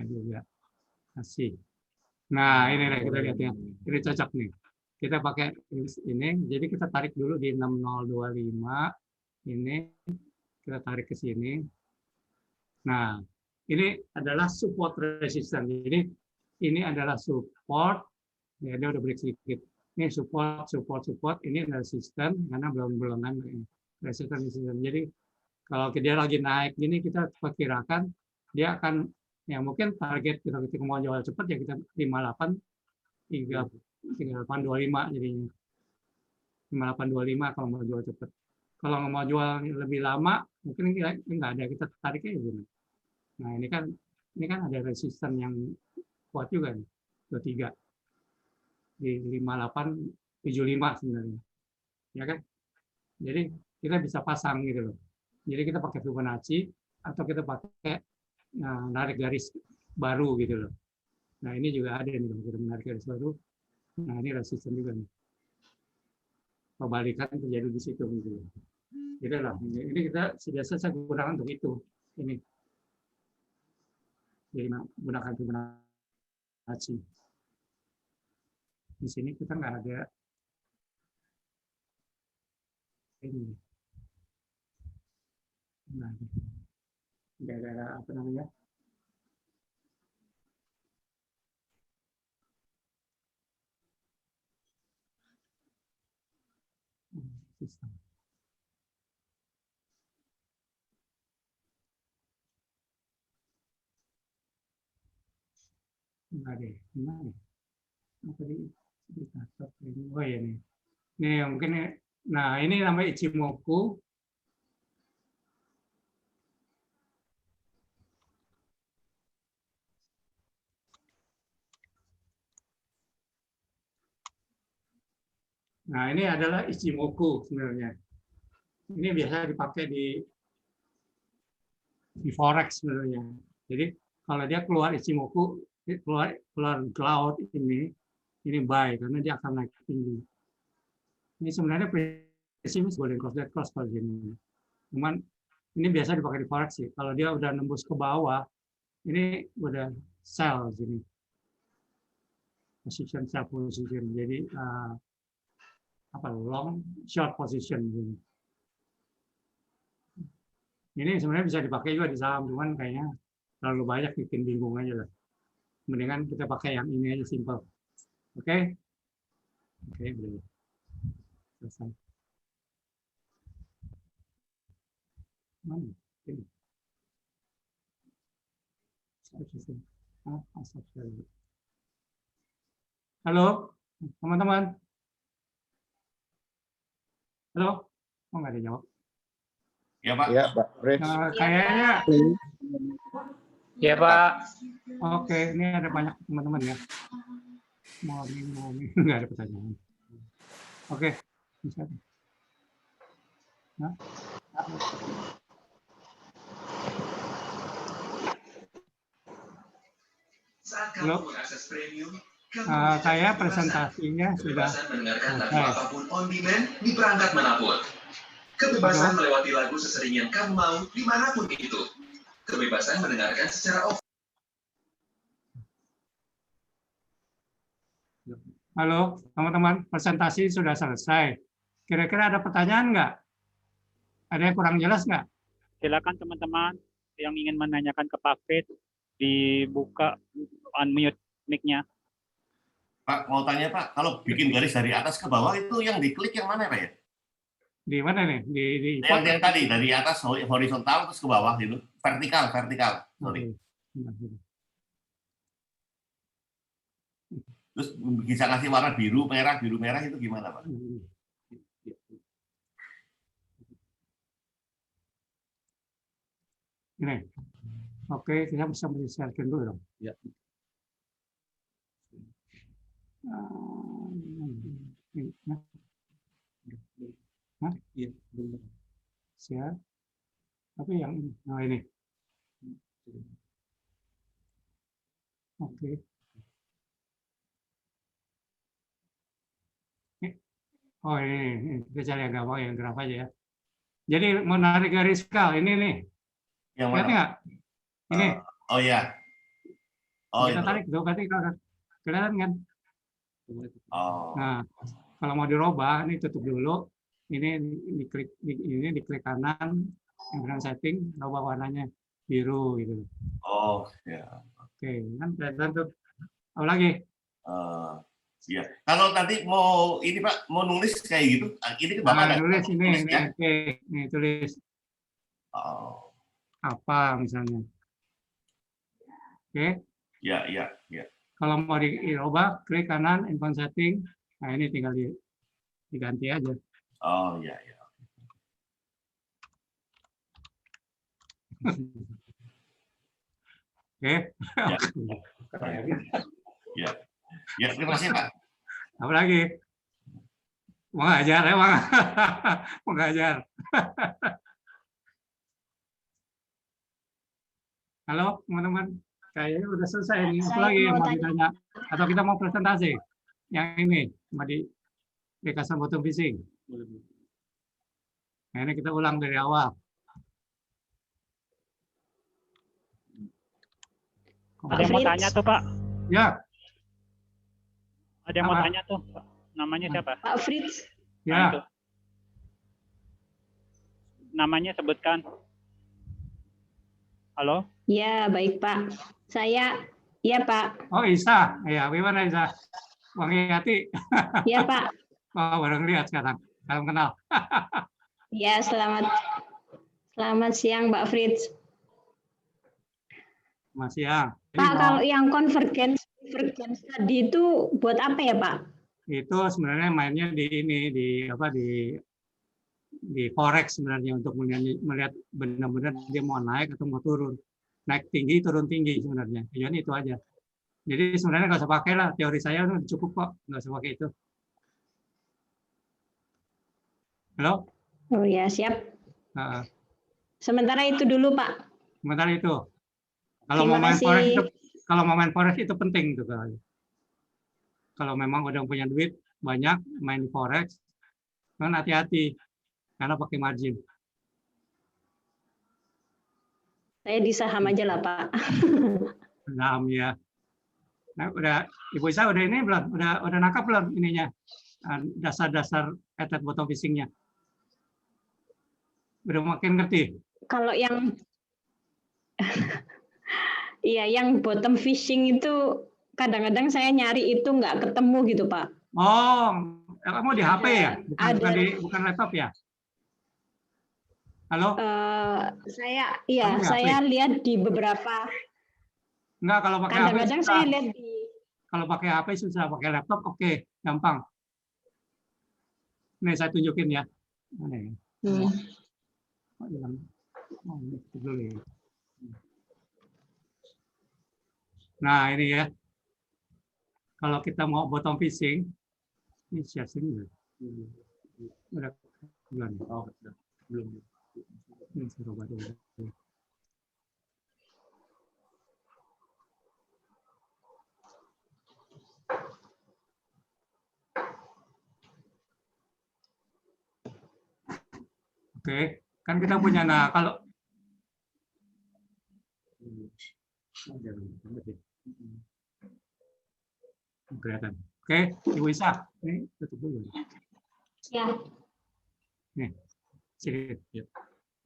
juga. Asik. Nah, ini kita lihat ya. Ini cocok nih. Kita pakai ini. Jadi kita tarik dulu di 6025. Ini kita tarik ke sini. Nah, ini adalah support resistance. Jadi ini adalah support. Ya, dia udah break sedikit. Ini support. Ini adalah resistance karena belum resistance. Jadi kalau dia lagi naik gini kita perkirakan dia akan ya mungkin target kita ketika mau jual cepat ya kita 5825 jadinya. 5825 kalau mau jual cepat. Kalau mau jual lebih lama mungkin nggak ada, kita tariknya gini. Nah ini kan ada resisten yang kuat juga nih, 23 di 5875 sebenarnya, ya kan? Jadi kita bisa pasang gitu loh. Jadi kita pakai Fibonacci atau kita pakai narik garis baru gitu loh. Nah ini juga ada nih kalau kita menarik garis baru. Nah ini resisten juga nih. Pembalikan terjadi di situ gitu. Gitu lah. Ini kita sudah saya gunakan untuk itu. Ini. Jadi gunakan Fibonacci. Di sini kita nggak ada ini. Nggak ada apa namanya? Sistem. Enggak deh, gimana? Apa di oh ya nih. Nih mungkin nah ini namanya Ichimoku. Nah ini adalah Ichimoku sebenarnya. Ini biasa dipakai di forex sebenarnya. Jadi kalau dia keluar Ichimoku, keluar cloud ini buy karena dia akan naik tinggi. Ini sebenarnya pesimis boleh cross kalau gini. Cuman ini biasa dipakai di forex sih. Kalau dia udah nembus ke bawah, ini udah sell sini. Position sell position. Jadi long short position gini. Ini sebenarnya bisa dipakai juga di saham, cuman kayaknya terlalu banyak bikin bingung aja lah. Mendingan kita pakai yang ini aja simple. Oke? Oke, boleh. Selesai. Mana? Ini. Halo, teman-teman. Halo, oh nggak ada jawab. Ya Pak. Ya, Pak Fritz. Kayaknya, Ya Pak. oke, ini ada banyak teman-teman ya. Mau nggak ada pertanyaan. Oke, bisa. Nah. Halo, saya presentasinya sudah selesai. apapun on demand di perangkat manapun. Kebebasan melewati lagu sesering yang kamu mau dimanapun itu. Kebebasan mendengarkan secara off. Halo, teman-teman, presentasi sudah selesai. Kira-kira ada pertanyaan nggak? Ada yang kurang jelas nggak? Silakan teman-teman yang ingin menanyakan ke Pak Fit, dibuka unmute mic-nya. Pak, mau tanya Pak, kalau bikin garis dari atas ke bawah itu yang diklik yang mana Pak ya? Di mana nih? Di Yang tadi dari atas horizontal terus ke bawah gitu, vertikal. Sorry. Terus bisa ngasih warna biru merah itu gimana Pak? Ini. Oke, kita bisa share-kan dulu dong. Ya. Hah? Iya, benar. Share. Tapi yang ini. Nah, ini. Oke. Oh, ini. Kita cari yang gampang, yang graf aja ya. Jadi mau narik garis skal, ini nih. Yang Lihat mana? nggak? Ini. Oh ya. Oh Kita itu. tarik, tuh, berarti kelihatan kan? Oh. Nah, kalau mau dirubah, ini tutup dulu. Ini diklik kanan, yang setting, rubah warnanya biru gitu. Oh ya. Oke, kan kelihatan tuh. Apa lagi? Iya. Kalau tadi mau ini Pak, mau nulis kayak gitu, ini ke Bapak Nah, tulis ini, ya? oke, nih tulis Oh. apa misalnya. Oke. Ya. Kalau mau dirubah, klik kanan, info setting. Nah, ini tinggal diganti aja. Oh ya. Oke. Ya. Ya, terima kasih Pak. Apa lagi? Mau ngajar ya, Bang? Mau ngajar. Halo, teman-teman. Kayaknya udah selesai nih. Apa lagi yang mau ditanya? Atau kita mau presentasi? Yang ini, mau dikasih bottom fishing. Nah, ini kita ulang dari awal. Ada yang mau tanya tuh Pak? Ya. Ada yang mau Apa? tanya tuh? Namanya siapa? Pak Fritz. Ya. Nah, itu. Namanya sebutkan. Halo? Ya, baik Pak. Saya, ya Pak. Oh, Isa. Ya, gimana Isa? Wangi hati. Ya Pak. Oh, baru lihat sekarang. Salam kenal. Ya, selamat siang Pak Fritz. Masih ya. Pak, kalau yang convergence tadi itu buat apa ya Pak? Itu sebenarnya mainnya di ini, di forex sebenarnya, untuk melihat benar-benar dia mau naik atau mau turun. Naik tinggi, turun tinggi sebenarnya. Tujuannya itu aja. Jadi sebenarnya nggak usah pakai lah. Teori saya cukup kok. Nggak usah pakai itu. Halo? Oh ya, siap. Nah, Sementara itu dulu Pak. sementara itu. Kalau Terima mau main kasih. forex itu, kalau mau main forex itu penting tuh. Kalau memang udah punya duit banyak main forex, kan hati-hati karena pakai margin. Saya di saham aja lah Pak. Saham ya. Nah, udah Ibu Isa udah ini belum? Udah nangkap belum ininya? Dasar-dasar ethet bottom fishing-nya. Udah makin ngerti? Kalau yang iya, yang bottom fishing itu kadang-kadang saya nyari itu nggak ketemu gitu Pak. Oh, kamu di HP ya? Bukan Ada. bukan laptop ya? Halo? Iya, Kamu saya lihat di beberapa. Enggak, kalau pakai HP Kadang-kadang susah. saya lihat di. Kalau pakai HP susah, pakai laptop oke, gampang. Nih saya tunjukin ya. Mana ya? Oh, hilang. Oh, ini dulu ya. Nah ini ya. Kalau kita mau bottom fishing, ini share sini. Udah belum? Oh, udah. Belum. Ini saya coba dulu. Oke, kan kita punya. Nah kalau kelihatan. Oke, Ibu Isa, ini tutup dulu. Ya. Nih, sini.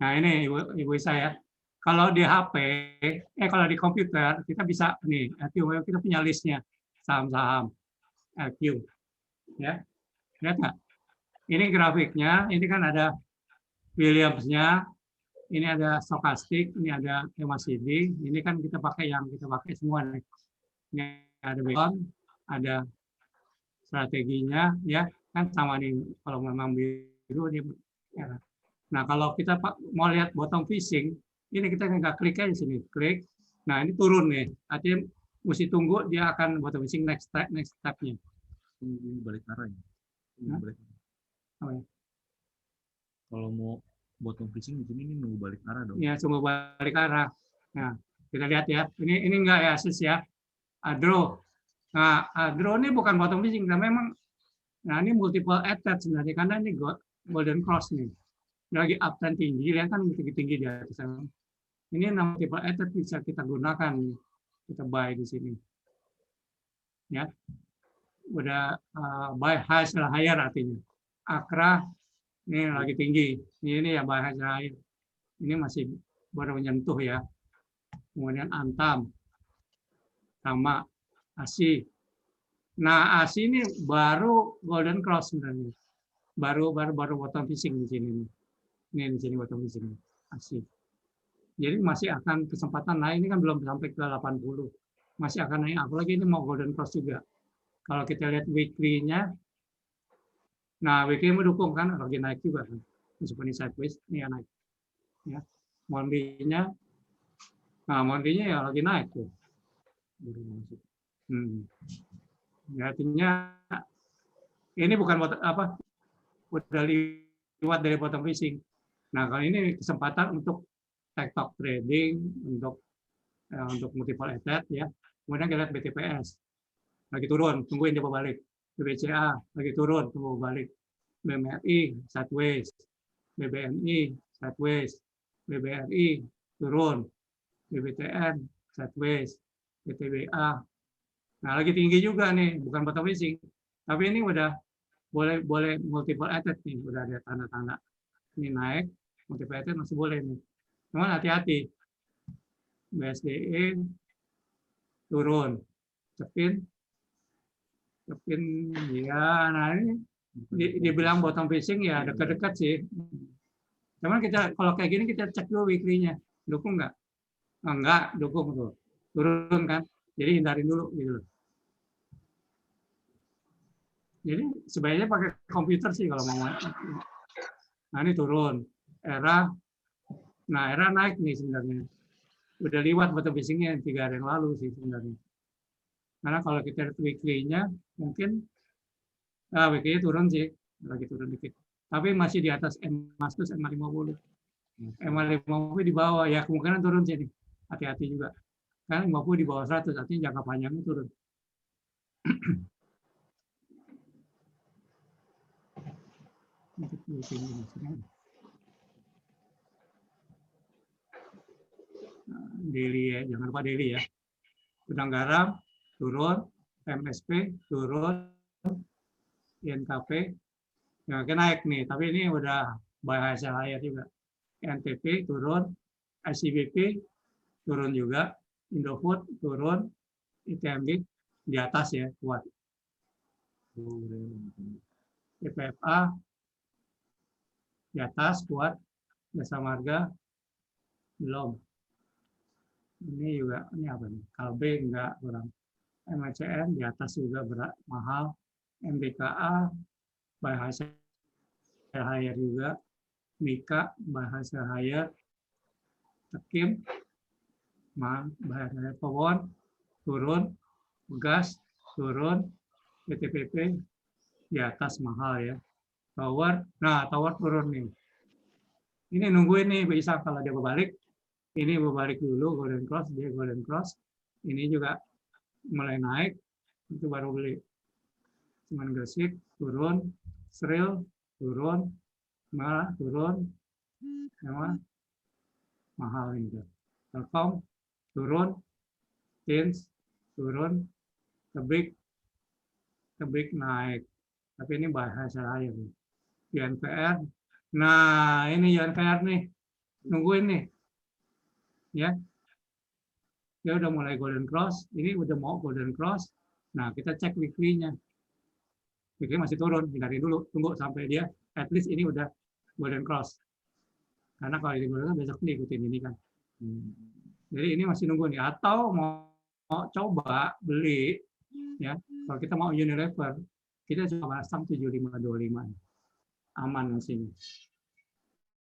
Nah ini Ibu Isa ya. Kalau di HP, kalau di komputer kita bisa nih, LQ, kita punya listnya saham-saham LQ, ya. Lihat nggak? Ini grafiknya, ini kan ada Williams-nya, ini ada stokastik, ini ada MACD, ini kan kita pakai yang kita pakai semua nih. Ini ada background, ada strateginya, ya kan sama nih. Kalau memang biru dia merah. Nah kalau kita mau lihat bottom fishing, ini kita nggak klik aja sini, klik. Nah ini turun nih, artinya mesti tunggu dia akan bottom fishing next step-nya. Ini balik arah ya. Hah? Balik. Apa ya? Kalau mau bottom fishing di sini ini nunggu balik arah dong. Ya, tunggu balik arah. Nah, kita lihat ya. Ini enggak ya, Asus ya. Draw. Nah, draw ini bukan bottom fishing, tapi memang nah ini multiple attach sebenarnya karena ini golden cross nih. Ini lagi up dan tinggi, lihat kan tinggi-tinggi di atas. Ini multiple attach bisa kita gunakan, kita buy di sini. Ya. Udah buy high sell higher artinya. Akra ini lagi tinggi. Ini ya buy high sell higher. Ini masih baru menyentuh ya. Kemudian Antam sama ASI. Nah, ASI ini baru golden cross sebenarnya. Baru bottom fishing di sini. Ini di sini bottom fishing ASI. Jadi masih akan kesempatan naik, ini kan belum sampai ke 80. Masih akan naik, apalagi ini mau golden cross juga. Kalau kita lihat weekly-nya, nah weekly mendukung kan, lagi naik juga kan. Meskipun ini sideways, ini ya naik. Ya. Monthly-nya, nah monthly-nya ya lagi naik tuh. Ya, artinya ini bukan apa, udah lewat dari bottom fishing. Nah kalau ini kesempatan untuk stock trading, untuk multiple asset ya. Kemudian kita lihat BTPS lagi turun, tungguin dia balik. BBCA lagi turun, tunggu balik. BMRI sideways, BBNI sideways, BBRI turun, BBTN sideways, BTBA. Nah lagi tinggi juga nih, bukan bottom fishing, tapi ini udah boleh multiple asset nih, udah ada tanda-tanda ini naik, multiple asset masih boleh nih. Cuman hati-hati, BSDE turun, cepin ya, nah ini dibilang bottom fishing ya dekat-dekat sih. Cuman kita kalau kayak gini kita cek dulu weekly-nya, dukung nggak? Enggak, dukung tuh, turun kan? Jadi hindarin dulu gitu. Jadi sebaiknya pakai komputer sih kalau mau. Nah ini turun, era naik nih sebenarnya. Udah lewat bottom fishing-nya 3 hari yang lalu sih sebenarnya. Karena kalau kita lihat weekly-nya mungkin weekly-nya turun sih, lagi turun dikit. Tapi masih di atas M100, M50. M50 di bawah, ya kemungkinan turun sih. Hati-hati juga. Karena 50 di bawah 100, artinya jangka panjangnya turun. Daily ya, jangan lupa daily ya. Gudang garam turun, MSP turun, INKP ya naik nih, tapi ini udah bahasa higher juga. NTP turun, ICBP turun juga, Indofood turun, ITMD di atas ya kuat. PPFA di atas kuat, Jasa Marga belum. Ini juga, ini apa nih? KB enggak, kurang. MCN di atas juga berat, mahal. MBKA, bahasa hire juga. Mika, bahasa hire. Tekim, bahasa hire. Powon, turun. Gas, turun. PTPP, di atas mahal ya. Tower, nah tower turun nih. Ini nungguin nih bisa kalau dia berbalik. Ini berbalik dulu Golden Cross, dia Golden Cross. Ini juga mulai naik, itu baru beli. Cuman Gresik turun, Sril turun, malah turun, sama mahal ini. Telkom turun, Tins turun, Tebik naik. Tapi ini bahasa saya. YNPR, nah ini YNPR nih, nungguin nih. Ya, dia udah mulai Golden Cross, ini udah mau Golden Cross. Nah, kita cek weekly-nya. Weekly masih turun, hindari dulu, tunggu sampai dia at least ini udah Golden Cross. Karena kalau ini Golden Cross besok diikutin ini kan. Jadi ini masih nunggu nih. Atau mau coba beli, ya. Kalau kita mau Unilever, kita coba pasang 7525. Aman masih.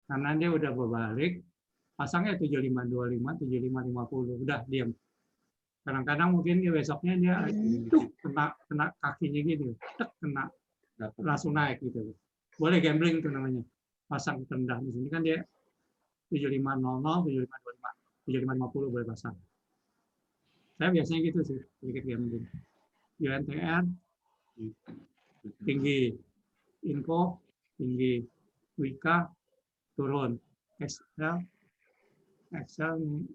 Karena dia udah berbalik, pasangnya 7525, 7550, udah diam. Kadang-kadang mungkin dia besoknya dia kena kakinya gitu, kena langsung naik gitu. Boleh gambling itu namanya, pasang rendah. Di sini kan dia 7500, 7525, 7550 boleh pasang. Saya biasanya gitu sih, sedikit gambling. UNTR tinggi, Info tinggi, Wika turun, Excel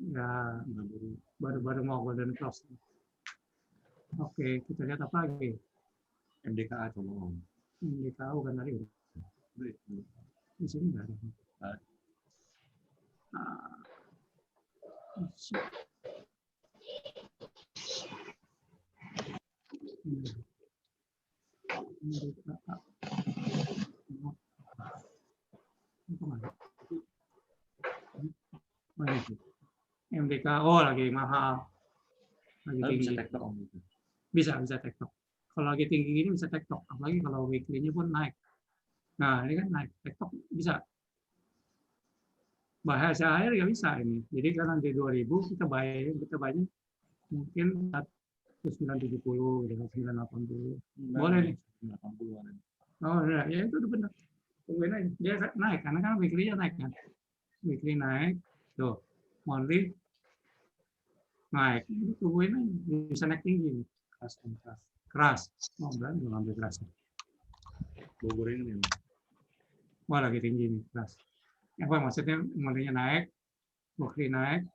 ya baru mau Golden Cross. Oke, kita lihat apa lagi? MDKA coba. MDKA bukan tadi. Di sini nggak ada. MDK, oh lagi mahal, lagi tinggi. Bisa TikTok. Kalau lagi tinggi ini bisa TikTok, apalagi kalau weekly-nya pun naik. Nah ini kan naik, TikTok bisa. Bahasa air ya bisa ini. Jadi karena di 2000 kita bayarnya mungkin 1970 dengan 980. Boleh nih. 80-an. Oh ya itu udah benar. Tungguin aja. Dia naik karena kan weekly-nya naik kan. Weekly naik, tuh monthly naik. Tungguin aja. Bisa naik tinggi. Keras. Oh berarti belum ambil keras. Bogor ini. Wah lagi tinggi nih keras. Apa maksudnya monthly-nya naik, weekly naik,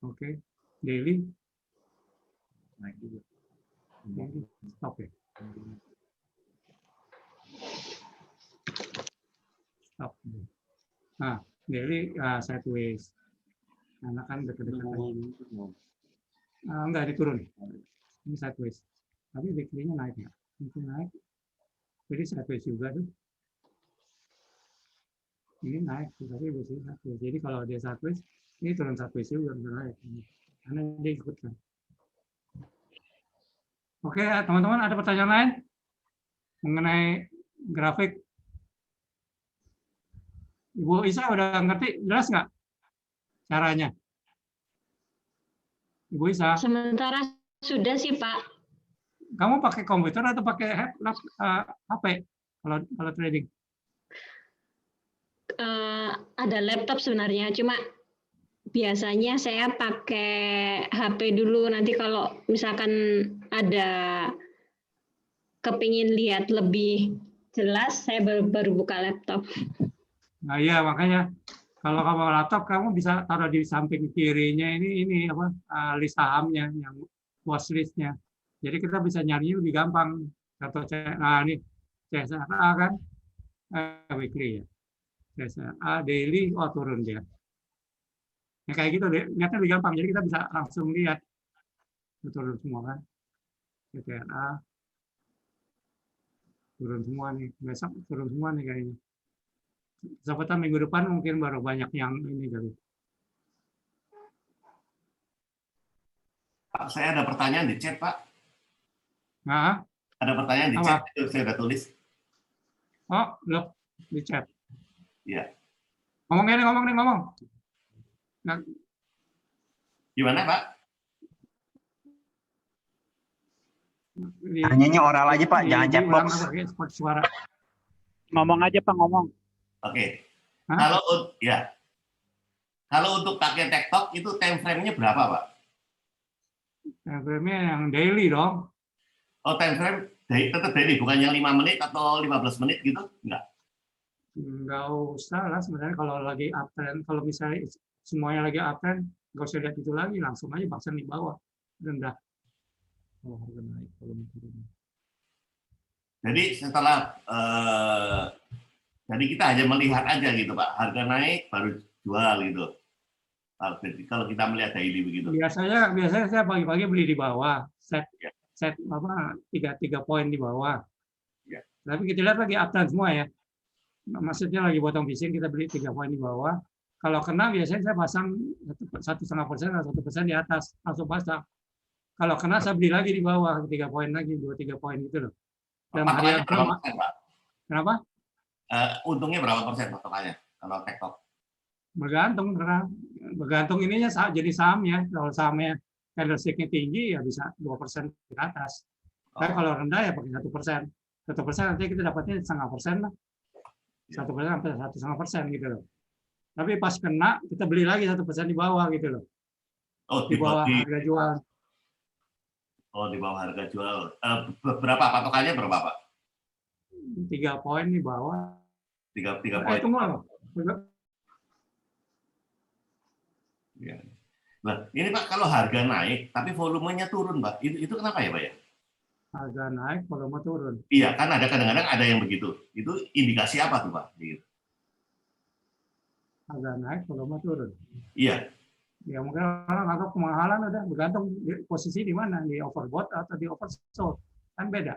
oke, daily Naik juga. Stop ya. Stop. Nah, daily sideways. Karena kan dekat-dekat. Enggak diturun. Ini sideways. Tapi weekly-nya naik ya. Mungkin naik. Jadi sideways juga tuh. Ini naik, tapi biasanya sideways. Jadi kalau dia sideways, ini turun sideways juga naik. Karena dia ikutkan. Oke, teman-teman ada pertanyaan lain mengenai grafik? Ibu Isa udah ngerti, jelas nggak caranya? Ibu Isa? Sementara sudah sih Pak. Kamu pakai komputer atau pakai HP kalau trading? Ada laptop sebenarnya, cuma biasanya saya pakai HP dulu. Nanti kalau misalkan ada kepingin lihat lebih jelas, saya baru buka laptop. Nah iya makanya kalau kamu laptop kamu bisa taruh di samping kirinya ini apa list sahamnya yang watch listnya. Jadi kita bisa nyarinya lebih gampang. Atau nah ini CSRA kan weekly ya. CSRA daily turun dia. Ya kayak gitu deh, lihatnya lebih gampang. Jadi kita bisa langsung lihat turun semua kan. CSRA turun semua nih. Besok turun semua nih kayaknya. kesempatan minggu depan mungkin baru banyak yang ini kali. Pak, saya ada pertanyaan di chat, Pak. Nah, Ada pertanyaan di Apa? chat, itu saya udah tulis. oh, loh, di chat. Iya. Ngomong nih, ngomong. Nah, Gimana, Pak? Nanyanya oral aja Pak, jangan chat box. Seperti suara. Ngomong aja Pak, ngomong. Oke. Hah? Kalau untuk pakai TikTok itu time frame-nya berapa, Pak? Frame-nya yang daily dong. Oh, time frame tetap daily, bukan yang 5 menit atau 15 menit gitu? Enggak. Nggak usah lah sebenarnya kalau lagi uptrend. Kalau misalnya semuanya lagi uptrend, nggak usah lihat itu lagi, langsung aja pasang di bawah rendah. Kalau harga naik, kalau mau turun. Jadi setelah jadi kita hanya melihat aja gitu, Pak. Harga naik baru jual gitu. Kalau kita melihat daily begitu. Biasanya saya pagi-pagi beli di bawah, set Ya. apa 3 poin di bawah. Ya. Tapi kita lihat lagi uptrend semua ya. Maksudnya lagi bottom fishing kita beli 3 poin di bawah. Kalau kena biasanya saya pasang 1,5% atau 1% di atas, langsung pasang. Kalau kena saya beli lagi di bawah 3 poin lagi, 2-3 poin gitu loh. Dalam hari Patokannya yang berapa sama. persen, Pak? Kenapa? Untungnya berapa persen patokannya kalau TikTok? Bergantung ininya jadi sahamnya. Kalau sahamnya candlestick-nya tinggi ya bisa 2% ke atas. Tapi Oh. kalau rendah ya pakai 1%. 1% nanti kita dapatnya 0,5% lah. 1% sampai 1,5% gitu loh. Tapi pas kena kita beli lagi 1% di bawah gitu loh. Oh, Di bawah harga jual. di bawah harga jual. Berapa patokannya berapa, Pak? 3 poin di bawah. 3 poin. Tunggu loh. Ya. Nah, ini Pak kalau harga naik tapi volumenya turun, Pak. Itu kenapa ya, Pak ya? Harga naik, volume turun. Iya, kan kadang-kadang ada yang begitu. Itu indikasi apa tuh, Pak? Gitu. Harga naik, volume turun. Iya. Ya mungkin orang anggap kemahalan udah bergantung posisi di mana, di overbought atau di oversold. Kan beda.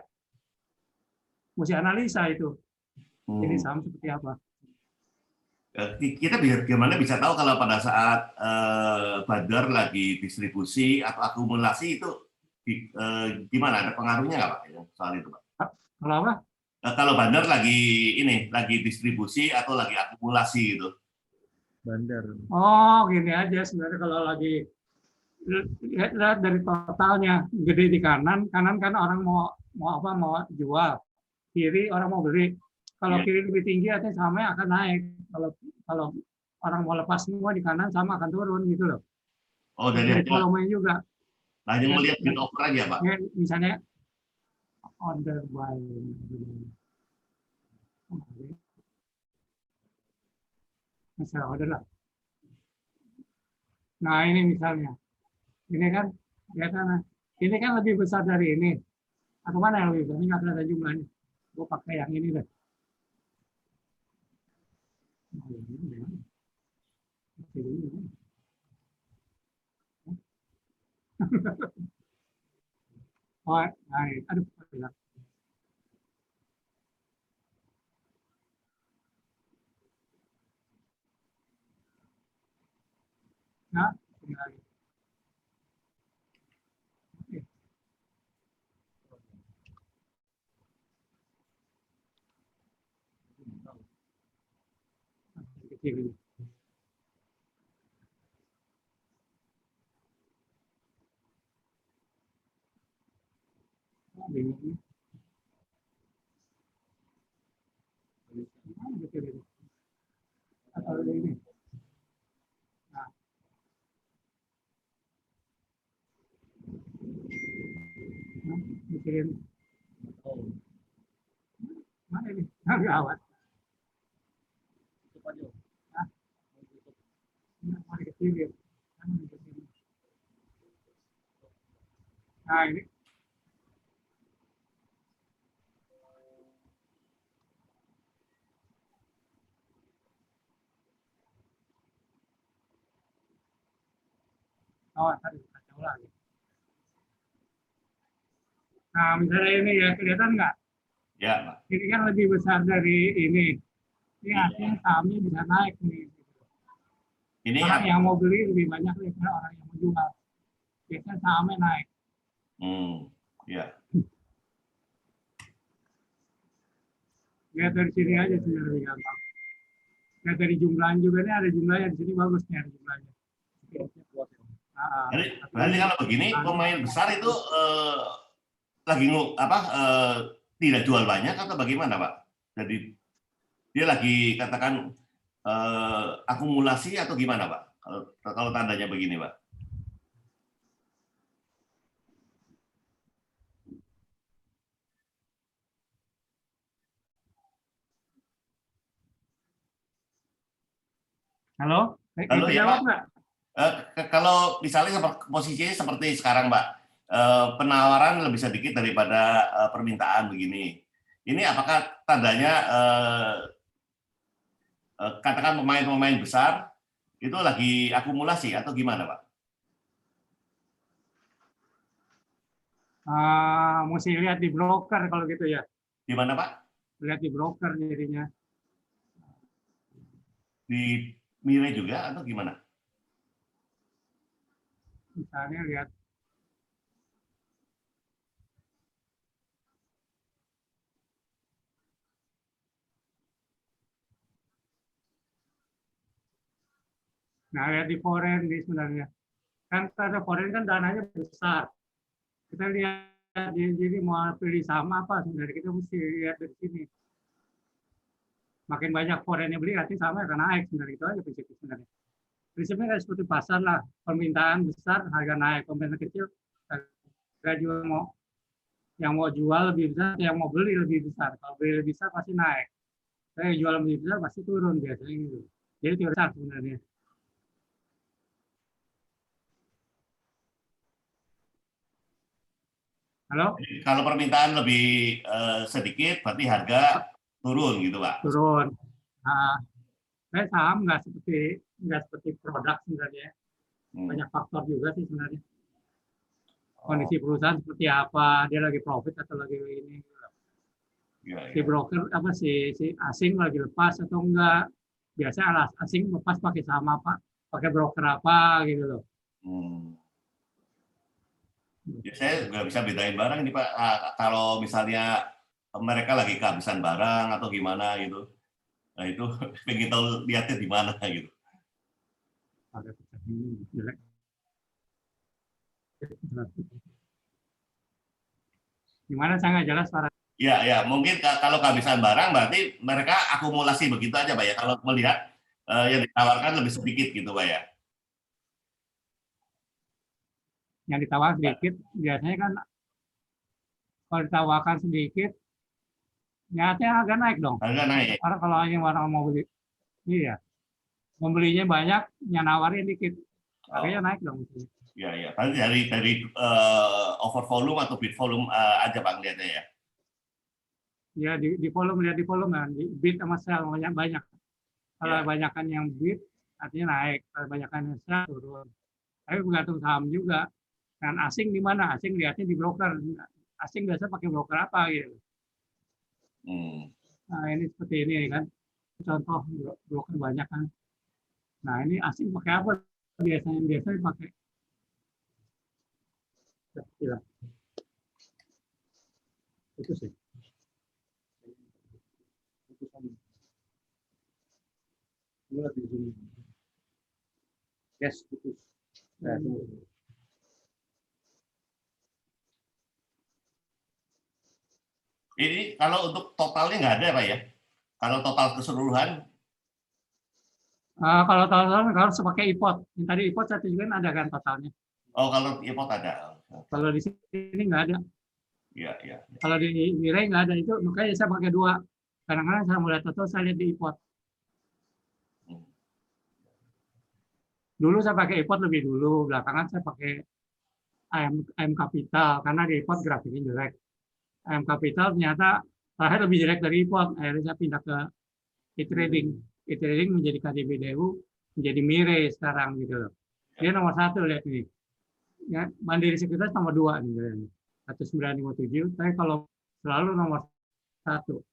Mesti analisa itu. Ini saham seperti apa. Kita bagaimana bisa tahu kalau pada saat bandar lagi distribusi atau akumulasi itu gimana? Ada pengaruhnya nggak, Pak? Soal itu, Pak. Kalau apa? Kalau bandar lagi distribusi atau lagi akumulasi gitu. Bandar. Oh, gini aja sebenarnya kalau lagi lihat dari totalnya gede di kanan kan orang mau jual, kiri orang mau beli. Kalau kiri lebih tinggi artinya sahamnya akan naik. Kalau orang mau lepas semua di kanan sama akan turun gitu loh. Oh, dari volume juga. Hanya melihat bid offer aja, Pak. Misalnya order by misalnya order lah. Nah ini misalnya, ini kan kelihatan, ini kan lebih besar dari ini. Atau mana yang lebih besar? Ini nggak kelihatan jumlahnya. Gue pakai yang ini deh. Oh, aduh, nah, lagi. Kecil. Bingung. Atau ini. Nah. Mikirin. Mana ini? Nggak awet. Nah ini. Oh, tadi kacau lagi. Nah, misalnya ini ya kelihatan nggak? Ya, Pak. Ini kan lebih besar dari ini. Ini artinya sahamnya bisa naik nih. Ini Orang yang mau beli lebih banyak daripada orang yang mau jual. Biasanya sahamnya naik. Ya. Lihat dari sini aja sebenarnya lebih gampang. Lihat dari jumlahnya juga, ini ada jumlahnya di sini, bagus nih ada jumlahnya. Berarti kalau begini pemain besar itu lagi tidak jual banyak atau bagaimana, Pak? Jadi dia lagi katakan akumulasi atau gimana, Pak? Kalau tandanya begini, Pak? Halo? Halo, ya, jawab Pak. nggak? Kalau misalnya posisinya seperti sekarang, Pak, penawaran lebih sedikit daripada permintaan begini. Ini apakah tandanya katakan pemain-pemain besar itu lagi akumulasi atau gimana, Pak? Mesti lihat di broker kalau gitu ya. Gimana, Pak? Lihat di broker jadinya. Di Mirai juga atau gimana? Misalnya lihat lihat di foreign di sebenarnya. Kan karena foreign kan dananya besar. Kita lihat jadi mau pilih saham apa sebenarnya kita mesti lihat dari sini. Makin banyak foreign yang beli artinya sahamnya akan naik sebenarnya, itu aja prinsipnya sebenarnya. Prinsipnya kayak seperti pasar lah, permintaan besar harga naik, permintaan kecil harga jual yang mau jual lebih besar, yang mau beli lebih besar. Kalau beli lebih besar pasti naik. Tapi jual lebih besar pasti turun biasanya gitu. Jadi teori besar sebenarnya. Halo? Kalau permintaan lebih sedikit, berarti harga turun gitu, Pak? Turun. Saya saham nggak seperti produk sebenarnya. Banyak faktor juga sih sebenarnya. Kondisi perusahaan seperti apa, dia lagi profit atau lagi ini. Si broker apa si asing lagi lepas atau enggak. Biasanya asing lepas pakai saham apa, pakai broker apa gitu loh. Ya, saya nggak bisa bedain barang ini, Pak. Kalau misalnya mereka lagi kehabisan barang atau gimana gitu, nah itu pengen tahu lihatnya di mana gitu. Gimana saya nggak jelas suara. Ya, mungkin kalau kehabisan barang berarti mereka akumulasi begitu aja, Pak ya. Kalau melihat yang ditawarkan lebih sedikit gitu, Pak ya. Yang ditawarkan sedikit, biasanya kan kalau ditawarkan sedikit, nyatanya harga naik dong. Harga naik. Karena kalau orang mau beli, iya, membelinya banyak, yang nawarin dikit, harganya naik dong. Ya. Berarti dari over volume atau bid volume aja, Pak, lihatnya ya. Ya di volume, lihat di volume kan, di bid sama sell banyak. Kalau banyakan yang bid, artinya naik. Kalau banyakan yang sell turun. Tapi bergantung saham juga. Dan asing di mana? Asing lihatnya di broker. Asing biasa pakai broker apa gitu. Nah ini seperti ini kan. Contoh broker banyak kan. Nah ini asing pakai apa? Biasanya pakai. Ya. Itu sih. Yes, putus. Ini kalau untuk totalnya nggak ada, Pak ya? Kalau total keseluruhan? Kalau total harus pakai IPOT. Yang tadi IPOT saya tunjukkan ada kan totalnya. Oh, kalau IPOT ada. Kalau di sini nggak ada. Iya. Kalau di Mirai nggak ada itu, makanya saya pakai dua. Kadang-kadang saya mau lihat total, saya lihat di IPOT. Dulu saya pakai IPOT lebih dulu, belakangan saya pakai AM Capital karena di IPOT grafiknya jelek. AM Capital ternyata terakhir lebih jelek dari IPOT. Akhirnya saya pindah ke e-trading. E-trading menjadi KDBDU, menjadi Mirai sekarang gitu loh. Dia nomor 1 lihat nih. Ya, Mandiri Sekuritas nomor 2 nih. 1957, tapi kalau selalu nomor 1.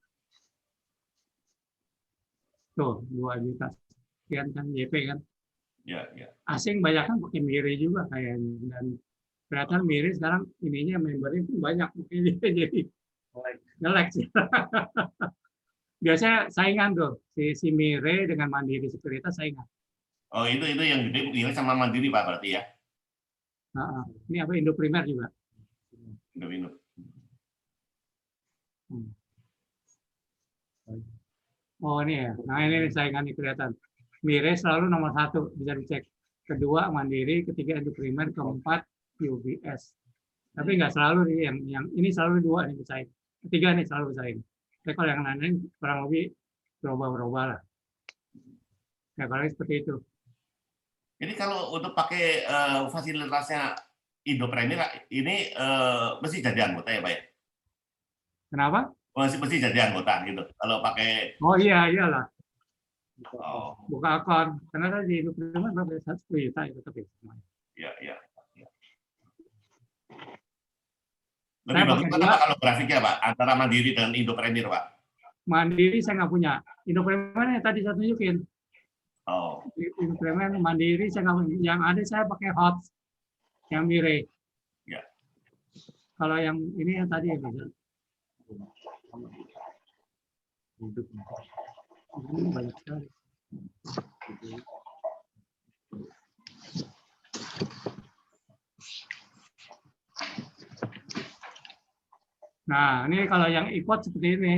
Tuh 2 juta sekian kan YP kan. Ya, ya. Asing banyak kan pakai Mire juga kayaknya, dan kelihatan Mire sekarang ininya membernya pun banyak mungkin jadi nge-lag sih. Biasanya saingan tuh si Mire dengan Mandiri Sekuritas saingan. Oh, itu yang gede Mire sama Mandiri Pak berarti ya? Ini apa Indo Primer juga. Indo. Oh ini ya. Nah ini saingan kelihatan. Mire selalu nomor 1 bisa dicek. Kedua Mandiri, ketiga Indo Primer, keempat UBS. Tapi nggak selalu nih yang ini selalu 2 nih bersaing. Ketiga nih selalu bersaing. Tapi kalau yang lain kurang lebih berubah-ubah lah. Ya kalau seperti itu. Jadi kalau untuk pakai fasilitasnya Indo Premier ini mesti jadi anggota ya Pak ya? Kenapa? Mesti jadi anggota gitu. Kalau pakai. Oh iyalah. Oh. Buka akun. Karena tadi Indo Premier berapa? 10 juta itu tapi. Iya. Lebih bagus apa kalau grafiknya Pak? Antara Mandiri dan Indo Premier Pak? Mandiri saya nggak punya. Indo Premier yang tadi saya tunjukin. Oh. Indo Premier Mandiri saya nggak punya. Yang ada saya pakai hot. Yang Mire. Ya. Kalau yang ini yang tadi yang bisa. Ini banyak sekali. Nah, ini kalau yang IPOT seperti ini,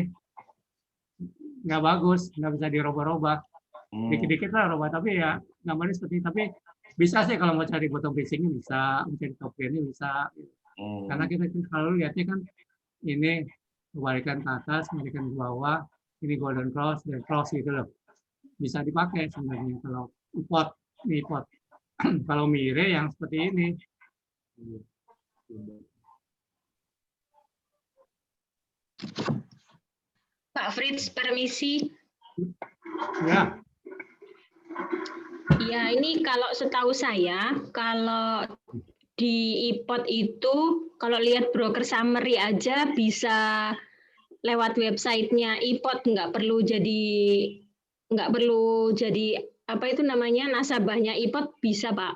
nggak bagus, nggak bisa dirubah-rubah. Dikit-dikit lah rubah, tapi ya gambarnya seperti ini. Tapi bisa sih kalau mau cari bottom fishing bisa, mencari top gain bisa. Karena kita selalu lihatnya kan ini kebalikan ke atas, kebalikan ke bawah, ini golden cross dan cross gitu loh. Bisa dipakai sebenarnya kalau IPOT, ini IPOT. Kalau Mire yang seperti ini. Pak Fritz, permisi. Ya. Ya, ini kalau setahu saya, kalau di IPOT itu, kalau lihat broker summary aja bisa lewat websitenya IPOT, nggak perlu jadi apa itu namanya nasabahnya IPOT bisa Pak.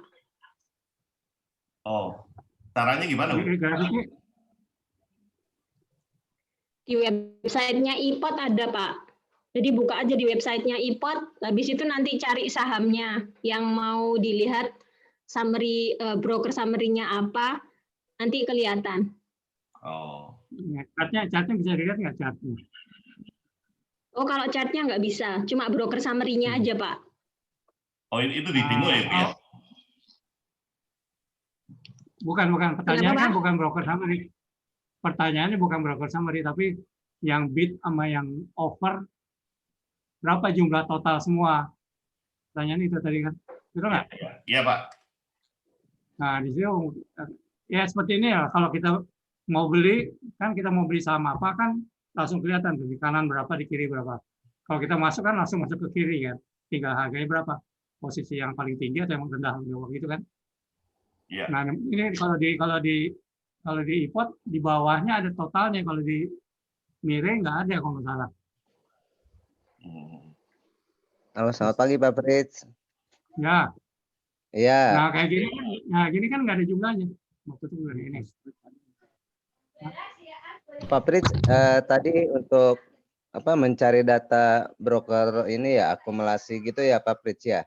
Oh, caranya gimana? Di websitenya IPOT ada Pak. Jadi buka aja di websitenya IPOT, habis itu nanti cari sahamnya yang mau dilihat summary broker summary-nya apa, nanti kelihatan. Oh. Chartnya bisa dilihat nggak chartnya? Oh kalau chartnya nggak bisa, cuma broker summary-nya aja Pak. Oh itu di timur ya? Oh. Bukan. Pertanyaannya kan bukan broker summary. Pertanyaannya bukan broker summary, tapi yang bid sama yang offer berapa jumlah total semua. Pertanyaan itu tadi kan, betul nggak? Iya Pak. Nah di situ ya seperti ini ya. Kalau kita mau beli kan kita mau beli saham apa kan langsung kelihatan tuh di kanan berapa, di kiri berapa. Kalau kita masuk kan langsung masuk ke kiri kan, tinggal harganya berapa, posisi yang paling tinggi atau yang rendah gitu kan. Iya. Nah ini kalau di IPOT di bawahnya ada totalnya, kalau di Mire nggak ada kalau nggak salah. Halo, selamat pagi Pak Fritz. Ya. Iya. Nah kayak gini kan nggak ada jumlahnya. Maksudnya ini. Pak Fritz, tadi untuk mencari data broker ini ya akumulasi gitu ya Pak Fritz ya?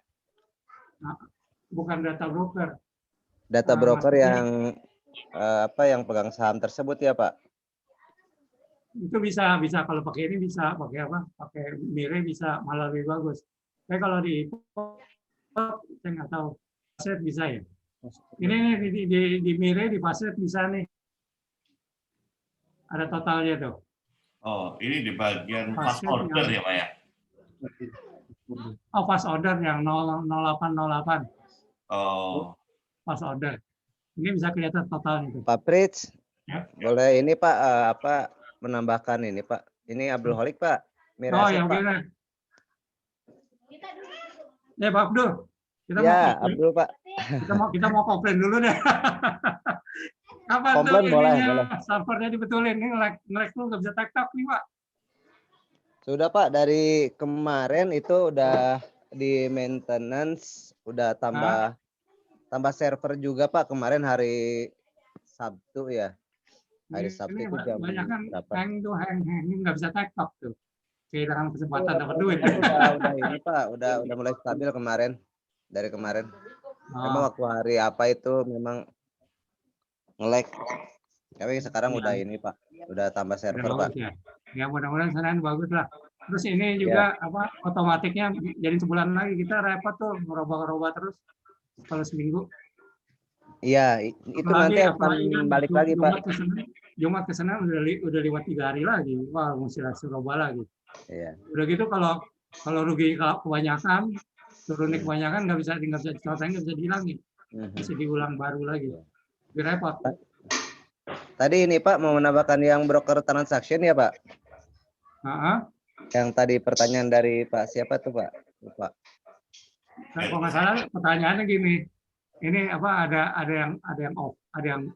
Nah, bukan data broker. Data broker yang yang pegang saham tersebut ya Pak? Itu bisa kalau pakai ini bisa pakai apa? Pakai Mire bisa malah lebih bagus. Tapi kalau di saya nggak tahu. Pasret bisa ya. Ini di Mire di Pasret bisa nih. Ada totalnya tuh. Oh ini di bagian fast order ya Pak ya? Oh fast order yang 0808. Oh. Fast order. Ini bisa kelihatan totalnya tuh. Pak Fritz, ya. Boleh ini Pak menambahkan ini Pak. Ini Abdul Holik Pak. Oh yang benar. Ya Pak Abdul. Ya Abdul Pak. Kita mau komplain dulu deh. Kapan komplain tuh boleh. Servernya dibetulin. Ini nge-lag lu nggak bisa tak nih Pak. Sudah Pak, dari kemarin itu udah di maintenance, udah tambah server juga Pak. Kemarin hari Sabtu ya. Hari Sabtu Ini itu jam banyak kan berapa? hang ini nggak bisa TikTok tuh. Kehilangan kesempatan dapat duit. Udah ini Pak, udah mulai stabil kemarin. Dari kemarin. Memang waktu hari apa itu memang nge-lag. Tapi sekarang udah ini Pak, udah tambah server Udah Pak. bagus ya. Ya mudah-mudahan sana bagus lah. Terus ini juga apa otomatiknya jadi sebulan lagi kita repot tuh ngerubah-ngerubah terus kalau seminggu. Iya, itu nanti akan balik lagi Pak. Jumat ke Senin udah lewat 3 hari lagi. Wah, mesti rubah lagi. Iya. Udah gitu kalau rugi kebanyakan, turun kebanyakan nggak bisa diselesaikan, nggak bisa dihilangin. Mesti diulang baru lagi. Lebih repot. Tadi ini Pak mau menambahkan yang broker transaction ya Pak? Yang tadi pertanyaan dari Pak siapa tuh Pak? Lupa. Kalau nggak salah pertanyaannya gini, ini apa ada yang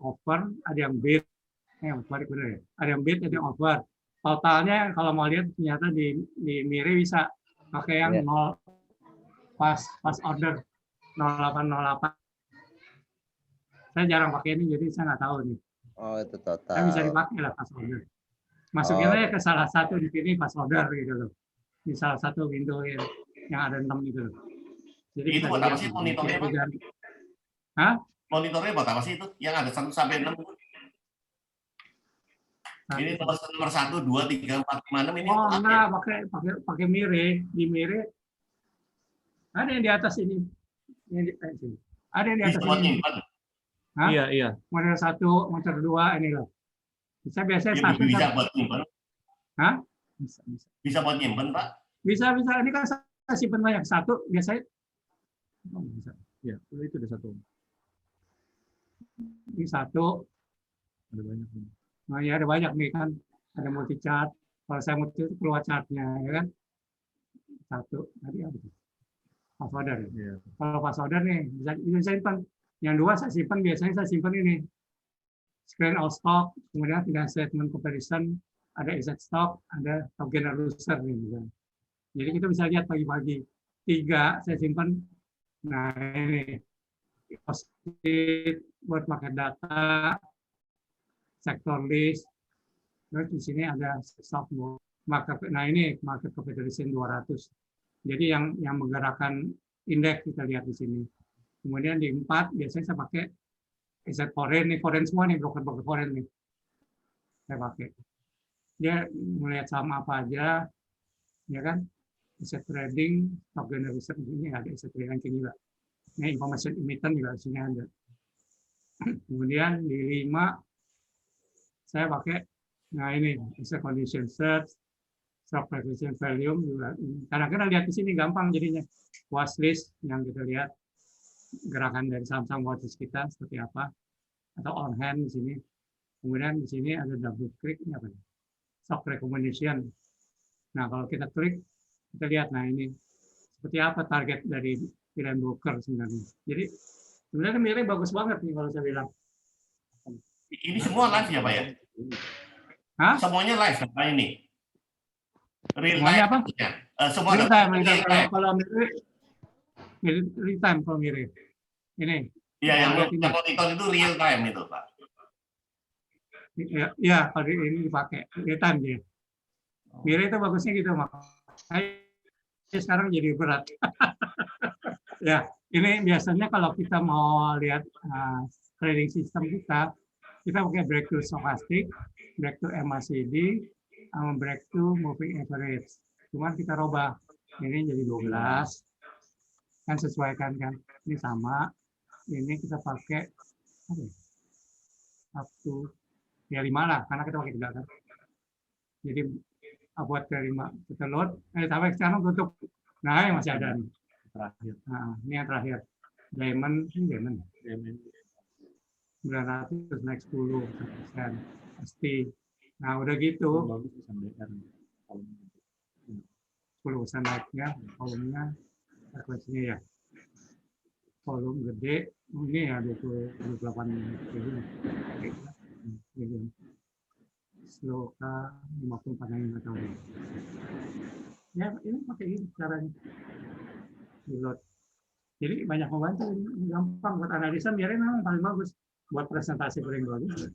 offer, ada yang bid, balik bener ya. Ada yang bid, ada yang offer. Totalnya kalau mau lihat ternyata di Mire bisa pakai yang 0 pas order 0808. Saya jarang pakai ini jadi saya nggak tahu nih. Oh itu total. Saya bisa dipakai lah pas order. Masukin aja ke salah satu di sini pas order gitu loh. Di salah satu window yang ada 6 gitu loh. Jadi itu buat apa sih monitornya Pak? Hah? Monitornya buat apa sih itu? Yang ada 1 sampai 6? Ini nomor 1, 2, 3, 4, 5, 6 ini. Oh enggak, pakai Mire. Di Mire ada yang di atas ini. Ada yang di atas ini. Hah? Iya. Model 1, model 2 ini loh. Bisa biasanya satu. Bisa buat nyimpen. Hah? Bisa buat nyimpen Pak? Bisa. Ini kan saya simpan banyak. Satu biasanya. Oh, bisa. Ya, itu ada satu. Ini satu. Ada banyak. Nah ya ada banyak nih kan. Ada multi chart. Kalau saya multi itu keluar chartnya ya kan. Satu. Tadi apa itu? Password. Ya. Kalau password nih bisa simpan. Yang 2 saya simpan biasanya saya simpan ini. Screen all stock, kemudian financial statement comparison, ada asset stock, ada top gainer loser nih. Jadi kita bisa lihat pagi-pagi. 3 saya simpan. Nah ini buat market data, sector list, terus di sini ada stock market. Nah ini market capitalization 200. Jadi yang menggerakkan indeks kita lihat di sini. Kemudian di 4 biasanya saya pakai aset foreign nih, foreign semua nih, broker foreign nih. Saya pakai. Dia melihat saham apa aja, ya kan? Asset trading, stock gainer research ini ada asset trading juga. Ini information emittent juga di sini ada. Kemudian di 5 saya pakai, nah ini asset condition search, stock acquisition volume juga. Kadang-kadang lihat di sini gampang jadinya. Watchlist yang kita lihat gerakan dari saham-saham watchlist kita seperti apa, atau on hand di sini. Kemudian di sini ada double click, ini apa? Stock recommendation. Nah kalau kita klik, kita lihat, nah ini seperti apa target dari pilihan broker sebenarnya. Jadi sebenarnya Mire bagus banget nih kalau saya bilang. Ini semua live ya Pak ya? Hah? Semuanya live Pak ini? Real semuanya time? Apa? Semua real time. Kalau Mire, real time kalau Mire. Ini. Iya, yang monitor itu real time itu Pak. Ya kalau ini dipakai real time dia. Mire itu bagusnya gitu, makanya sekarang jadi berat. Ya, ini biasanya kalau kita mau lihat trading system kita pakai breakthrough stochastic, breakthrough MACD, sama breakthrough moving average. Cuman kita robah, ini jadi 12, kan sesuaikan kan, ini sama, ini kita pakai up to ya 5 lah, karena kita pakai 3 kan. Jadi buat ke 5 kita load, sampai sekarang tutup. Nah, ini masih ada nih. Terakhir. Nah, ini yang terakhir. Diamond 900 naik 10%. Pasti. Nah, udah gitu. Bagus bisa BR. 10% naiknya, volumenya, frekuensinya ya. Volume gede, ini ya 28 triliun. Sloka 54 yang nggak tahu. Ya ini pakai ini caranya. Reload. Jadi banyak membantu, ini gampang buat analisa, biarin memang paling bagus buat presentasi paling bagus.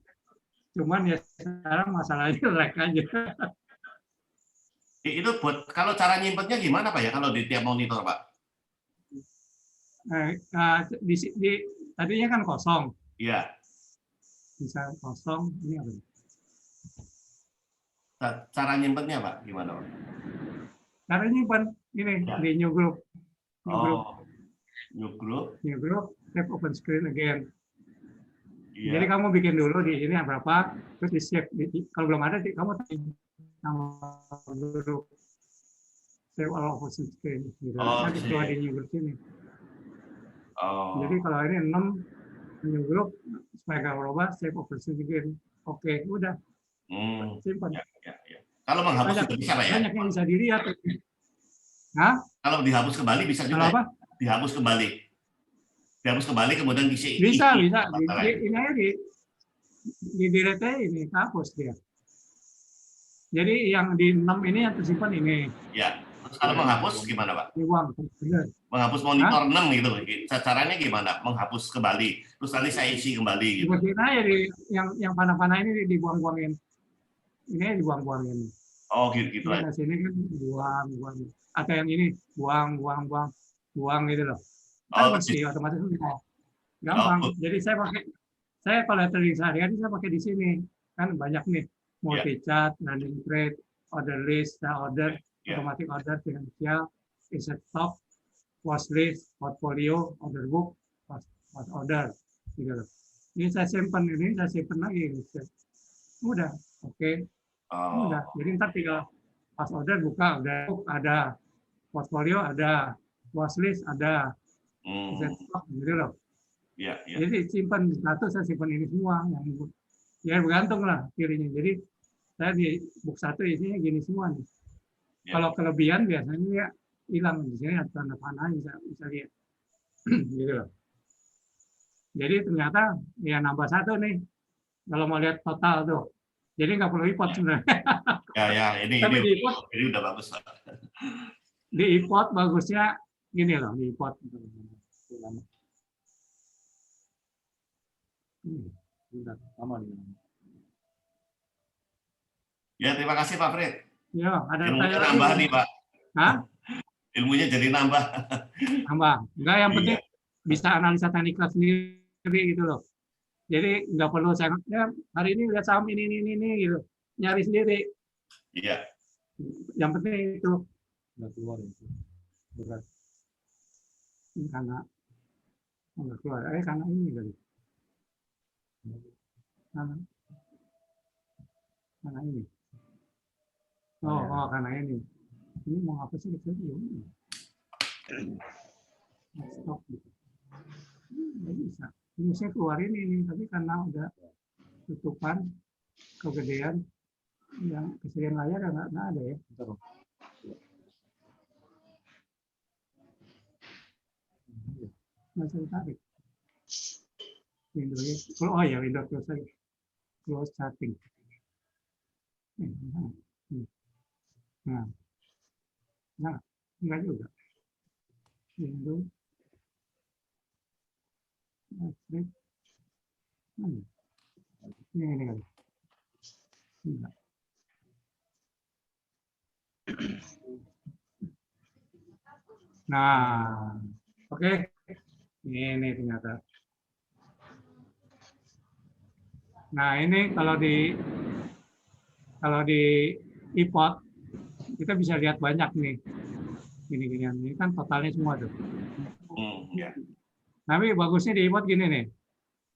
Cuman ya sekarang masalahnya lag aja. Itu buat kalau cara nyimpennya gimana Pak ya kalau di tiap monitor Pak? Tadinya kan kosong, Iya. bisa kosong, ini apa? Cara nyimpennya Pak gimana Pak? Cara nyimpen ini Ya. di new group. New group. New group, save open screen again. Iya. Jadi kamu bikin dulu di ini berapa, terus di save. Kalau belum ada, kamu nama grup save all open screen. Gitu. Nanti keluar di new group ini. Jadi kalau ini 6 new group, supaya nggak berubah, save open screen again. Oke, udah. Simpan. Ya. Kalau menghapus juga bisa Pak ya? Banyak yang bisa dilihat. Hah? Kalau dihapus kembali bisa juga. Kalau apa? Dihapus kembali. Dihapus kembali kemudian diisi. Bisa. Ini aja di delete ini, hapus dia. Jadi yang di 6 ini yang tersimpan ini. Ya. Terus kalau menghapus gimana Pak? Dibuang. Menghapus monitor 6 gitu. Caranya gimana? Menghapus kembali. Terus nanti saya isi kembali gitu. Dibuangin aja yang panah-panah ini dibuang-buangin. Ini dibuang-buangin. Oh gitu aja. Sini kan buang. Atau yang ini buang gitu loh. Kan mesti otomatis gampang. Jadi saya kalau trading sehari-hari saya pakai di sini. Kan banyak nih multi chart, running trade, order list, order, automatic order, financial, asset stock, watch list, portfolio, order book, watch order. Gitu loh. Ini saya simpan lagi. Udah, oke. Udah. Jadi ntar tinggal pas order buka, udah ada portfolio, ada watchlist, ada asset stock, gitu loh. Jadi simpan satu, saya simpan ini semua yang ya bergantung lah kirinya. Jadi saya di book 1 isinya gini semua nih. Kalau kelebihan biasanya ya hilang di sini ada tanda panah bisa lihat. Gitu loh. Jadi ternyata ya nambah 1 nih. Kalau mau lihat total tuh. Jadi nggak perlu import sebenarnya. Ini udah bagus Pak. Di import bagusnya gini loh, di import. Ya terima kasih Pak Fred. Ya, ada ilmunya nambah nih Pak. Hah? Ilmunya jadi nambah. Nambah. Enggak, yang penting bisa analisa teknikal sendiri gitu loh. Jadi nggak perlu saya hari ini lihat saham ini gitu, nyari sendiri. Iya. Yang penting itu nggak keluar itu berat. Ini karena nggak keluar. Karena ini kali. Karena ini. Oh, karena ini. Ini mau apa sih itu? Stop. Nggak bisa. Ini saya keluarin ini, tapi karena udah tutupan kegedean yang kesediaan layar nggak ada ya. Nggak bisa ditarik. Windows, Windows close lagi. Close chatting. Nah, enggak juga. Windows. Ini kali. Enggak. Nah, oke. Ini ternyata. Nah, ini kalau di import kita bisa lihat banyak nih. Gini-ginian. Ini kan totalnya semua tuh. Tapi bagusnya di import gini nih.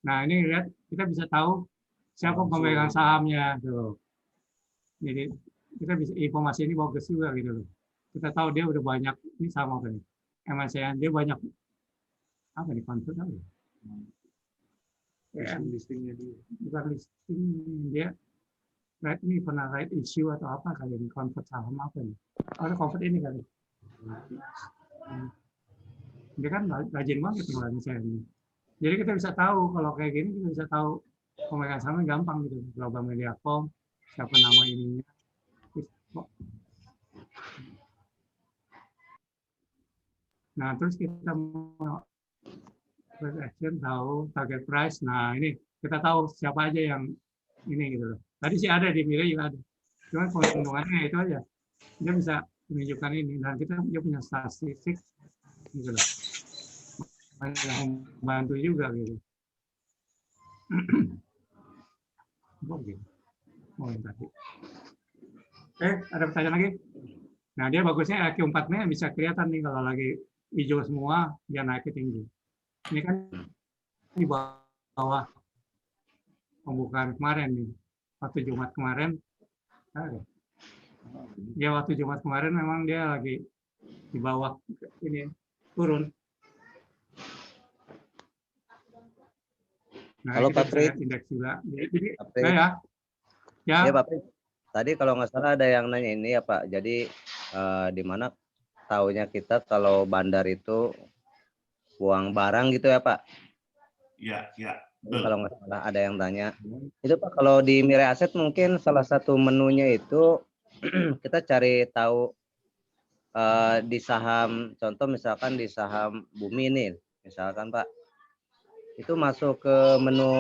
Nah, ini lihat kita bisa tahu siapa pemegang sahamnya tuh. Jadi kita bisa informasi ini bagus juga gitu loh. Kita tahu dia udah banyak ini sama apa nih. MSCI dia banyak apa nih konvert apa ya? Listingnya dia. Bukan listing dia. Right, ini pernah right issue atau apa kali ini convert saham apa nih? Atau convert ini kali. Dia kan rajin banget mulai saya ini. Jadi kita bisa tahu kalau kayak gini kita bisa tahu pemegang sahamnya gampang gitu. Global Mediacom, siapa nama ininya. Nah, terus kita mau first action tahu target price. Nah, ini kita tahu siapa aja yang ini gitu loh. Tadi sih ada di Mire juga ada. Cuma keuntungannya itu aja. Dia bisa menunjukkan ini dan dia punya statistik gitu loh. Yang membantu juga gitu. Oh, yang tadi. Ada pertanyaan lagi? Nah, dia bagusnya IQ 4-nya bisa kelihatan nih kalau lagi hijau semua, dia naiknya tinggi. Ini kan di bawah pembukaan kemarin nih. Waktu Jumat kemarin, ya waktu Jumat kemarin memang dia lagi di bawah ini turun. Nah, Halo Pak Frit. Indeks juga. Jadi ya Pak Frit. Tadi kalau nggak salah ada yang nanya ini ya Pak. Jadi di mana taunya kita kalau bandar itu buang barang gitu ya Pak? Iya, iya. Kalau nggak salah ada yang tanya. Itu Pak kalau di Mirai Aset mungkin salah satu menunya itu kita cari tahu di saham, contoh misalkan di saham Bumi nih, misalkan Pak. Itu masuk ke menu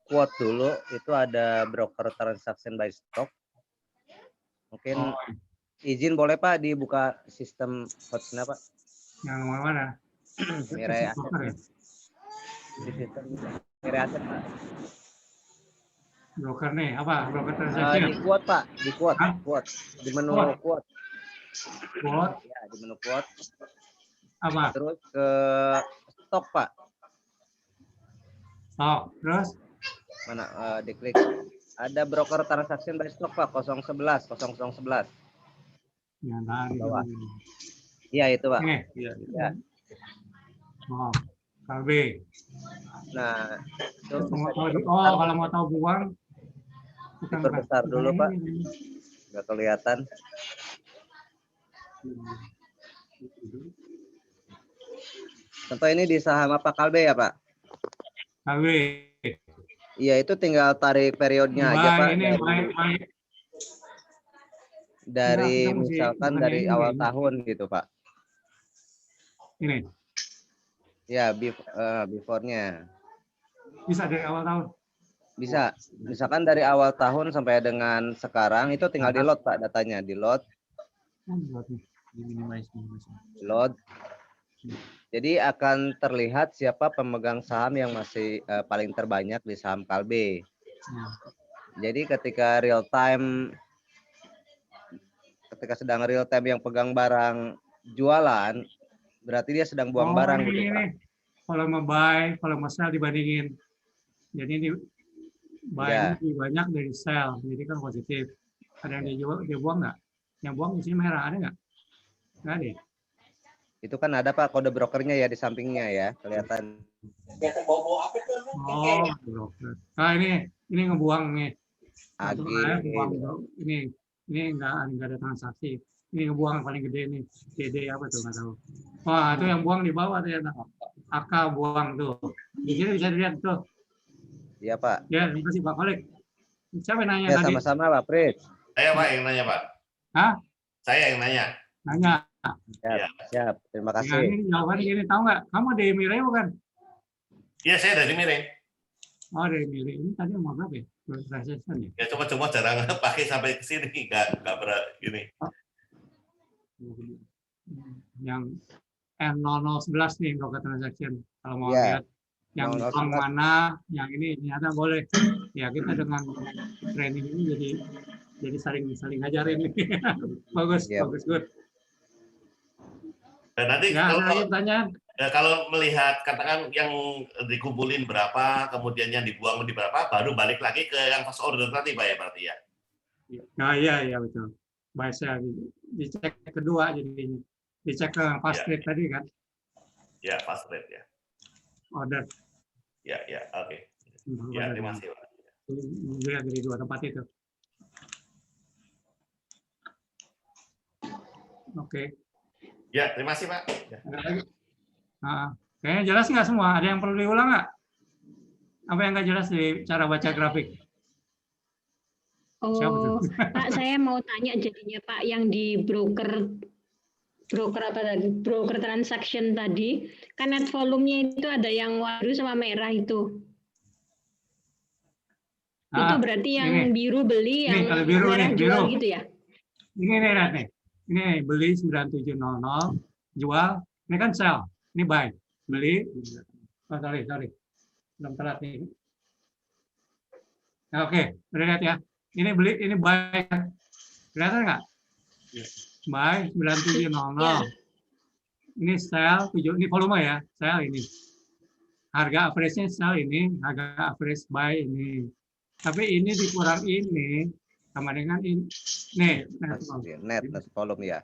quote dulu, itu ada broker transaction by stock. Mungkin izin boleh Pak dibuka sistem quote-nya Pak? Yang mana? Mirai Aset. Di sistem Mirai Aset Pak. Broker nih, apa? Broker transaction? Di quote Pak, di quote, quote. Di menu quote. Quote? Ya, di menu quote. Apa? Terus ke stok Pak. Oh, terus? Mana diklik. Ada broker transaction by stock Pak, 011, 0011. Ya, nah, iya itu Pak. Ini? Iya. Oh, KB. Nah, itu kalau mau tahu buang, diperbesar dulu Pak. Nggak kelihatan. Contoh ini di saham apa Kalbe ya Pak? Kalbe. Iya itu tinggal tarik periodnya aja Pak. Ini dari misalkan dari awal tahun gitu Pak. Ini. Ya before-nya. Bisa dari awal tahun. Bisa. Misalkan dari awal tahun sampai dengan sekarang itu tinggal di load Pak datanya, di load. Load. Jadi akan terlihat siapa pemegang saham yang masih paling terbanyak di saham Kalbe. Jadi ketika real time, ketika sedang real time yang pegang barang jualan, berarti dia sedang buang barang gitu Pak. Kalau mau buy, kalau mau sell dibandingin. Jadi ini buy lebih banyak dari sell, jadi kan positif. Ada yang dia buang nggak? Yang buang di sini merah ada nggak? Nggak ada. Itu kan ada Pak kode brokernya ya di sampingnya ya, kelihatan. Oh, broker. Nah ini ngebuang nih. Ini nggak ada transaksi. Ini ngebuang paling gede nih. DD apa tuh nggak tahu. Wah itu yang buang di bawah ternyata. AK buang tuh. Di sini bisa dilihat tuh. Iya Pak. Ya terima kasih Pak Malik. Siapa yang nanya ya, tadi? Sama-sama Pak Fritz. Saya Pak yang nanya Pak. Hah? Saya yang nanya. Nanya. Siap. Terima kasih. Ya, ini jawabannya gini, tahu nggak? Kamu dari Mirai bukan? Iya, saya dari Mirai. Oh, dari Mirai. Ini tadi mau berapa ya? Transaction ya? Ya cuma jarang pakai sampai ke sini, nggak pernah ini. Yang N0011 nih broker transaction. Kalau mau lihat yang bank mana, yang ini ternyata boleh. Ya kita dengan training ini jadi saling ngajarin. Bagus, bagus, good. Dan nanti kalau melihat katakan yang dikumpulin berapa, kemudian yang dibuang di berapa, baru balik lagi ke yang first order tadi Pak ya berarti ya? Nah iya betul. Baik saya dicek kedua jadinya. Dicek ke fast rate tadi kan? Ya fast rate ya. Order. Ya oke. Ya terima kasih Pak. Lihat dari dua tempat itu. Oke. Ya, terima kasih Pak. Ada lagi? Kayaknya jelas nggak semua? Ada yang perlu diulang nggak? Apa yang nggak jelas di cara baca grafik? Oh, Pak, saya mau tanya jadinya Pak, yang di broker apa tadi? Broker transaction tadi, kan net volume-nya itu ada yang biru sama merah itu. Itu berarti yang biru beli, yang kalau biru merah nih, jual biru. gitu ya? Ini nih. Ini beli 9700, jual. Ini kan sell. Ini buy. Beli. Oh, sorry. Belum telat nih. Nah, oke, udah lihat ya. Ini beli, ini buy. Kelihatan nggak? Buy 9700. Ini sell 7, ini volume ya. Sell ini. Harga average-nya sell ini, harga average buy ini. Tapi ini dikurang ini sama dengan ini. Nih, net volume ya.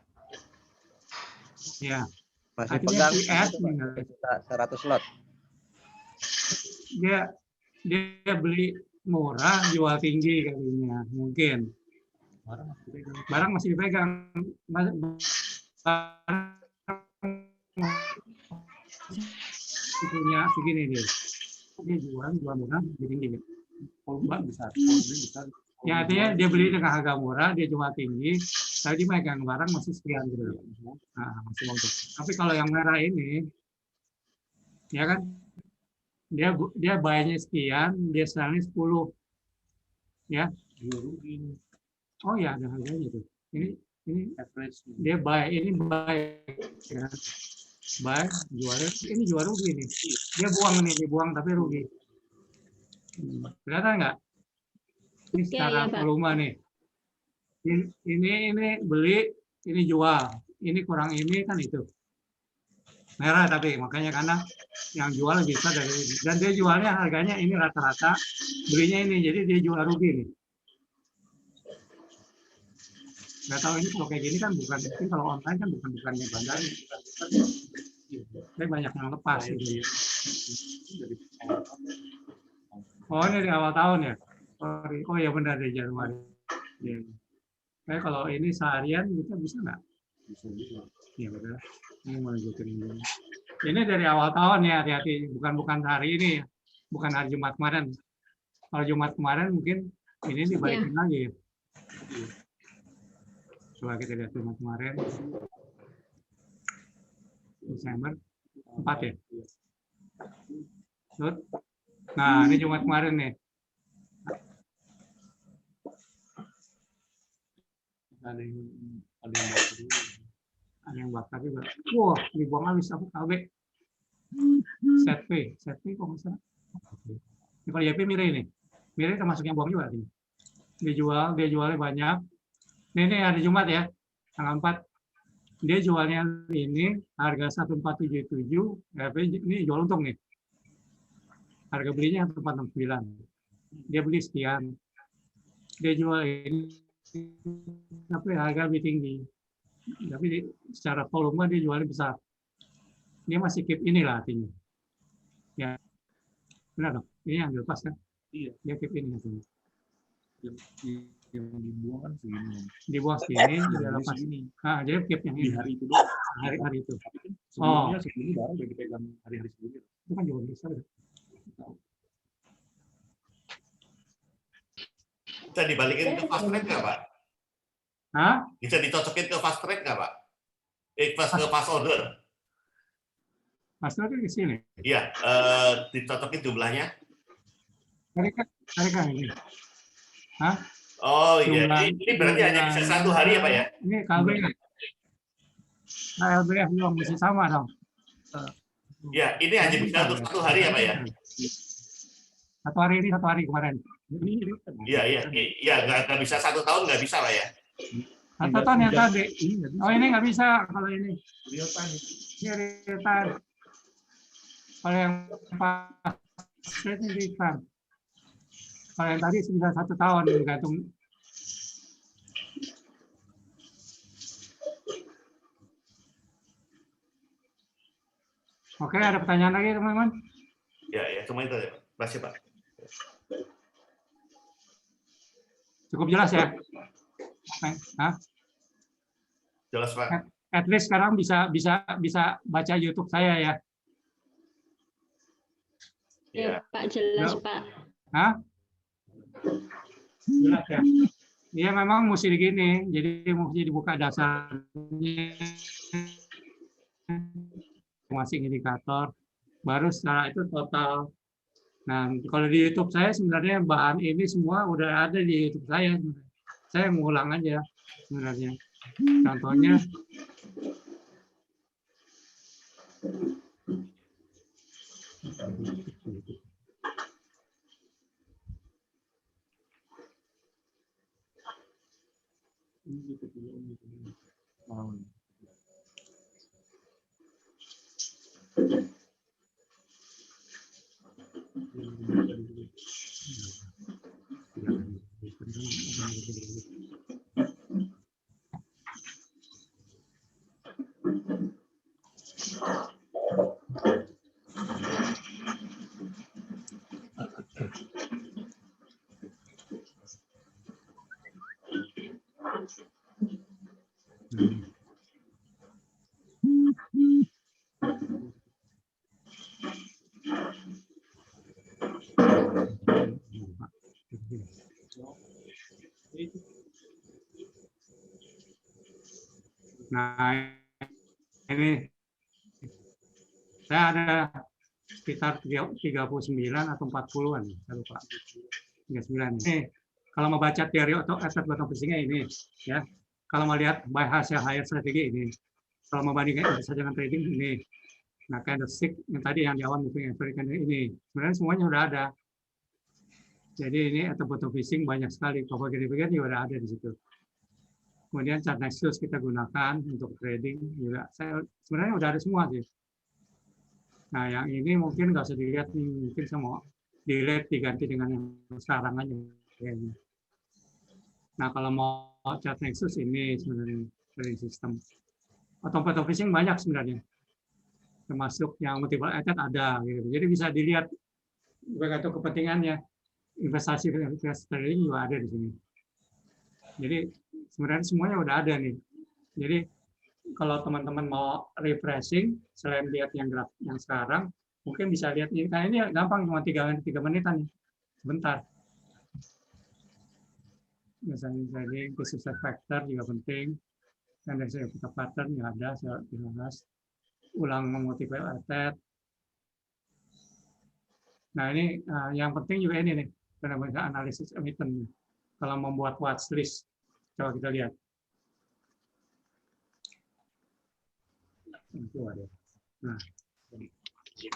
Ya. Masih Artinya pegang PS 100 lot. Dia beli murah, jual tinggi kalinya, mungkin. Barang masih dipegang. Punya segini dia. Dia jual murah, jadi tinggi. Volume besar. Ya, artinya dia beli dengan harga murah, dia jual tinggi, tapi dia megang barang masih sekian gitu. Nah, masih untung. Tapi kalau yang merah ini, ya kan, dia buy-nya sekian, dia sell-nya 10. Ya. Oh ya, ada harganya tuh. Ini average. Dia buy, ini buy. Ya. Buy, jualnya, ini jual rugi nih. Dia buang tapi rugi. Kelihatan nggak? Ini secara volume nih. Ini beli, ini jual. Ini kurang ini kan itu. Merah tapi makanya karena yang jual lebih besar dari ini. Dan dia jualnya harganya ini rata-rata, belinya ini, jadi dia jual rugi nih. Nggak tahu ini kalau kayak gini kan bukan, mungkin kalau online kan bukannya bandar, tapi banyak yang lepas gitu. Oh ini di awal tahun ya? Oh ya benar di Januari. Ya. Kayak kalau ini seharian kita bisa nggak? Bisa juga. Iya betul. Ini mau lanjutin ini. Ini dari awal tahun ya, hati-hati. Bukan hari ini, bukan hari Jumat kemarin. Kalau Jumat kemarin mungkin ini dibalikin lagi. Ya. Coba kita lihat Jumat kemarin. Desember 4 ya. Nah ini Jumat kemarin nih. Ada yang bakar juga. Wah, dibuang habis aku KB. Set P kok nggak salah. Ini kalau YP mirip ini. Mirip termasuk yang buang juga. Dia jualnya banyak. Ini hari Jumat ya, tanggal 4. Dia jualnya ini harga 1477. Ini jual untung nih. Harga belinya 1469. Dia beli sekian. Dia jual ini tapi harga lebih tinggi. Tapi secara volume dia jualnya besar. Dia masih keep inilah artinya. Ya, benar dong. Ini yang dilepas kan? Iya. Dia keep ini artinya. Yang dibuang kan segini. Dibuang segini, dia lepas ini. Ah, jadi keep yang ini. Di hari itu doang. Hari itu. Sebelumnya segini baru udah dipegang hari-hari sebelumnya. Itu kan jauh besar. Bisa dibalikin ke fast track nggak, Pak? Hah? Bisa dicocokin ke fast track nggak, Pak? Ke fast order. Fast track di sini. Iya, dicocokin jumlahnya. Tarikan ini. Hah? Oh iya, ini berarti hanya bisa 1 hari ya, Pak ya? Ini KB nih. Nah, LBF belum masih sama dong. Ya, ini hanya bisa untuk 1 hari ya, Pak ya? 1 hari ini, 1 hari kemarin. Iya, nggak bisa 1 tahun nggak bisa, Pak ya? 1 tahun yang tadi. Oh ini nggak bisa kalau ini. Ini real time. Kalau yang pas ini real time. Kalau yang tadi bisa 1 tahun tergantung. Oke, ada pertanyaan lagi teman-teman? Ya, cuma itu ya. Terima kasih, Pak. Cukup jelas ya? Hah? Jelas, Pak. At least sekarang bisa baca YouTube saya ya. Ya, Pak, jelas, Pak. Hah? Jelas ya? Iya memang mesti gini, jadi mesti dibuka dasarnya, masing indikator, baru setelah itu total. Nah, kalau di YouTube saya sebenarnya bahan ini semua udah ada di YouTube saya. Saya mengulang aja sebenarnya. Contohnya, nah ini saya ada sekitar 39 atau 40-an, saya lupa. 39. Ini kalau mau baca teori atau asset bottom fishing-nya ini, ya. Kalau mau lihat buy hasil higher strategi ini. Kalau mau bandingkan investasi dengan trading ini. Nah, candlestick yang tadi yang di awal moving average ini. Sebenarnya semuanya sudah ada. Jadi ini atau bottom fishing banyak sekali. Kalau kita juga udah ada di situ. Kemudian chart Nexus kita gunakan untuk trading juga. Saya sebenarnya udah ada semua sih. Nah, yang ini mungkin nggak usah dilihat nih, mungkin saya mau delete diganti dengan yang sekarang aja. Nah, kalau mau chart Nexus ini sebenarnya trading system. Atau fishing banyak sebenarnya. Termasuk yang multiple asset ada gitu. Jadi bisa dilihat bergantung kepentingannya. Investasi trading juga ada di sini. Jadi sebenarnya semuanya udah ada nih. Jadi kalau teman-teman mau refreshing, selain lihat yang graf yang sekarang, mungkin bisa lihat ini. Nah, ini gampang, cuma 3 menitan nih. Sebentar. Misalnya trading, success factor juga penting. Dan dari saya putar pattern yang ada, saya bahas. Ulang multiple asset. Nah, ini yang penting juga ini nih, benar-benar analisis emitten. Kalau membuat watchlist, coba kita lihat. Itu ada. Nah, ya.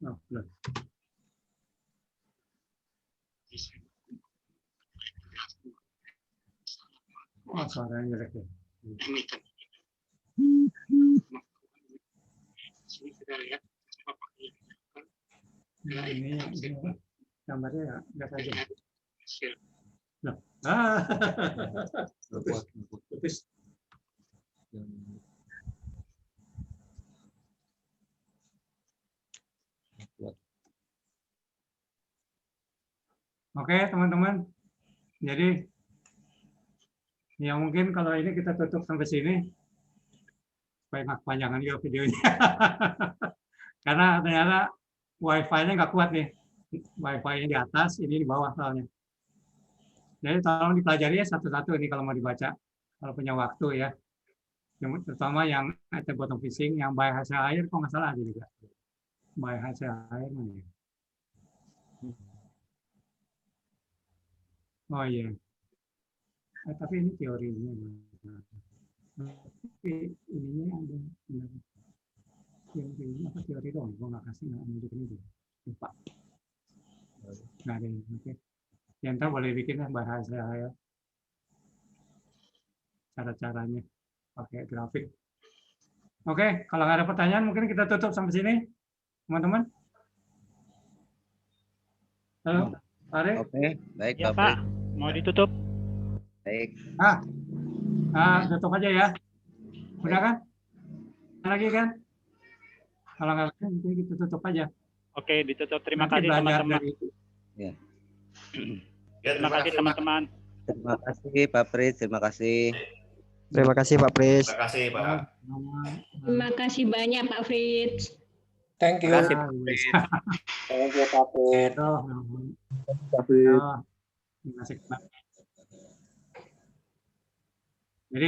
Oh, belum. Oh, suaranya jelek ya. Nah, ini gambarnya ya, nggak saja. Nah, putus. Oke, teman-teman. Jadi, ya mungkin kalau ini kita tutup sampai sini. Supaya nggak kepanjangan juga videonya. Karena ternyata Wi-Fi-nya nggak kuat nih. Wi-Fi-nya di atas, ini di bawah soalnya. Jadi tolong dipelajari ya satu-satu ini kalau mau dibaca. Kalau punya waktu ya. Terutama yang ada bottom fishing, yang buy hasil air, kok nggak salah ada juga. Buy hasil air. Oh iya. Tapi ini teorinya. Tapi ininya ada. Teori dong, gue nggak kasih nggak nunjukin itu. Lupa. Nggak ada. Oke. Yang ntar boleh bikin bahasa ya. Cara-caranya pakai grafik. Oke, kalau nggak ada pertanyaan mungkin kita tutup sampai sini, teman-teman. Halo, Ari. Oke, baik Ya, Pak. Pak. Mau ditutup? Baik. Tutup aja ya. Udah kan? Lagi kan? Kalau nggak ada, kita tutup aja. Oke, ditutup. Terima Nanti kasih teman-teman. Ya. Terima kasih teman-teman. Terima kasih Pak Pris, terima kasih. Terima kasih Pak Pris. Terima kasih Pak. Terima kasih banyak Pak Fritz. Thank you. Ya, Thank you, Pak Fritz. terima kasih. Jadi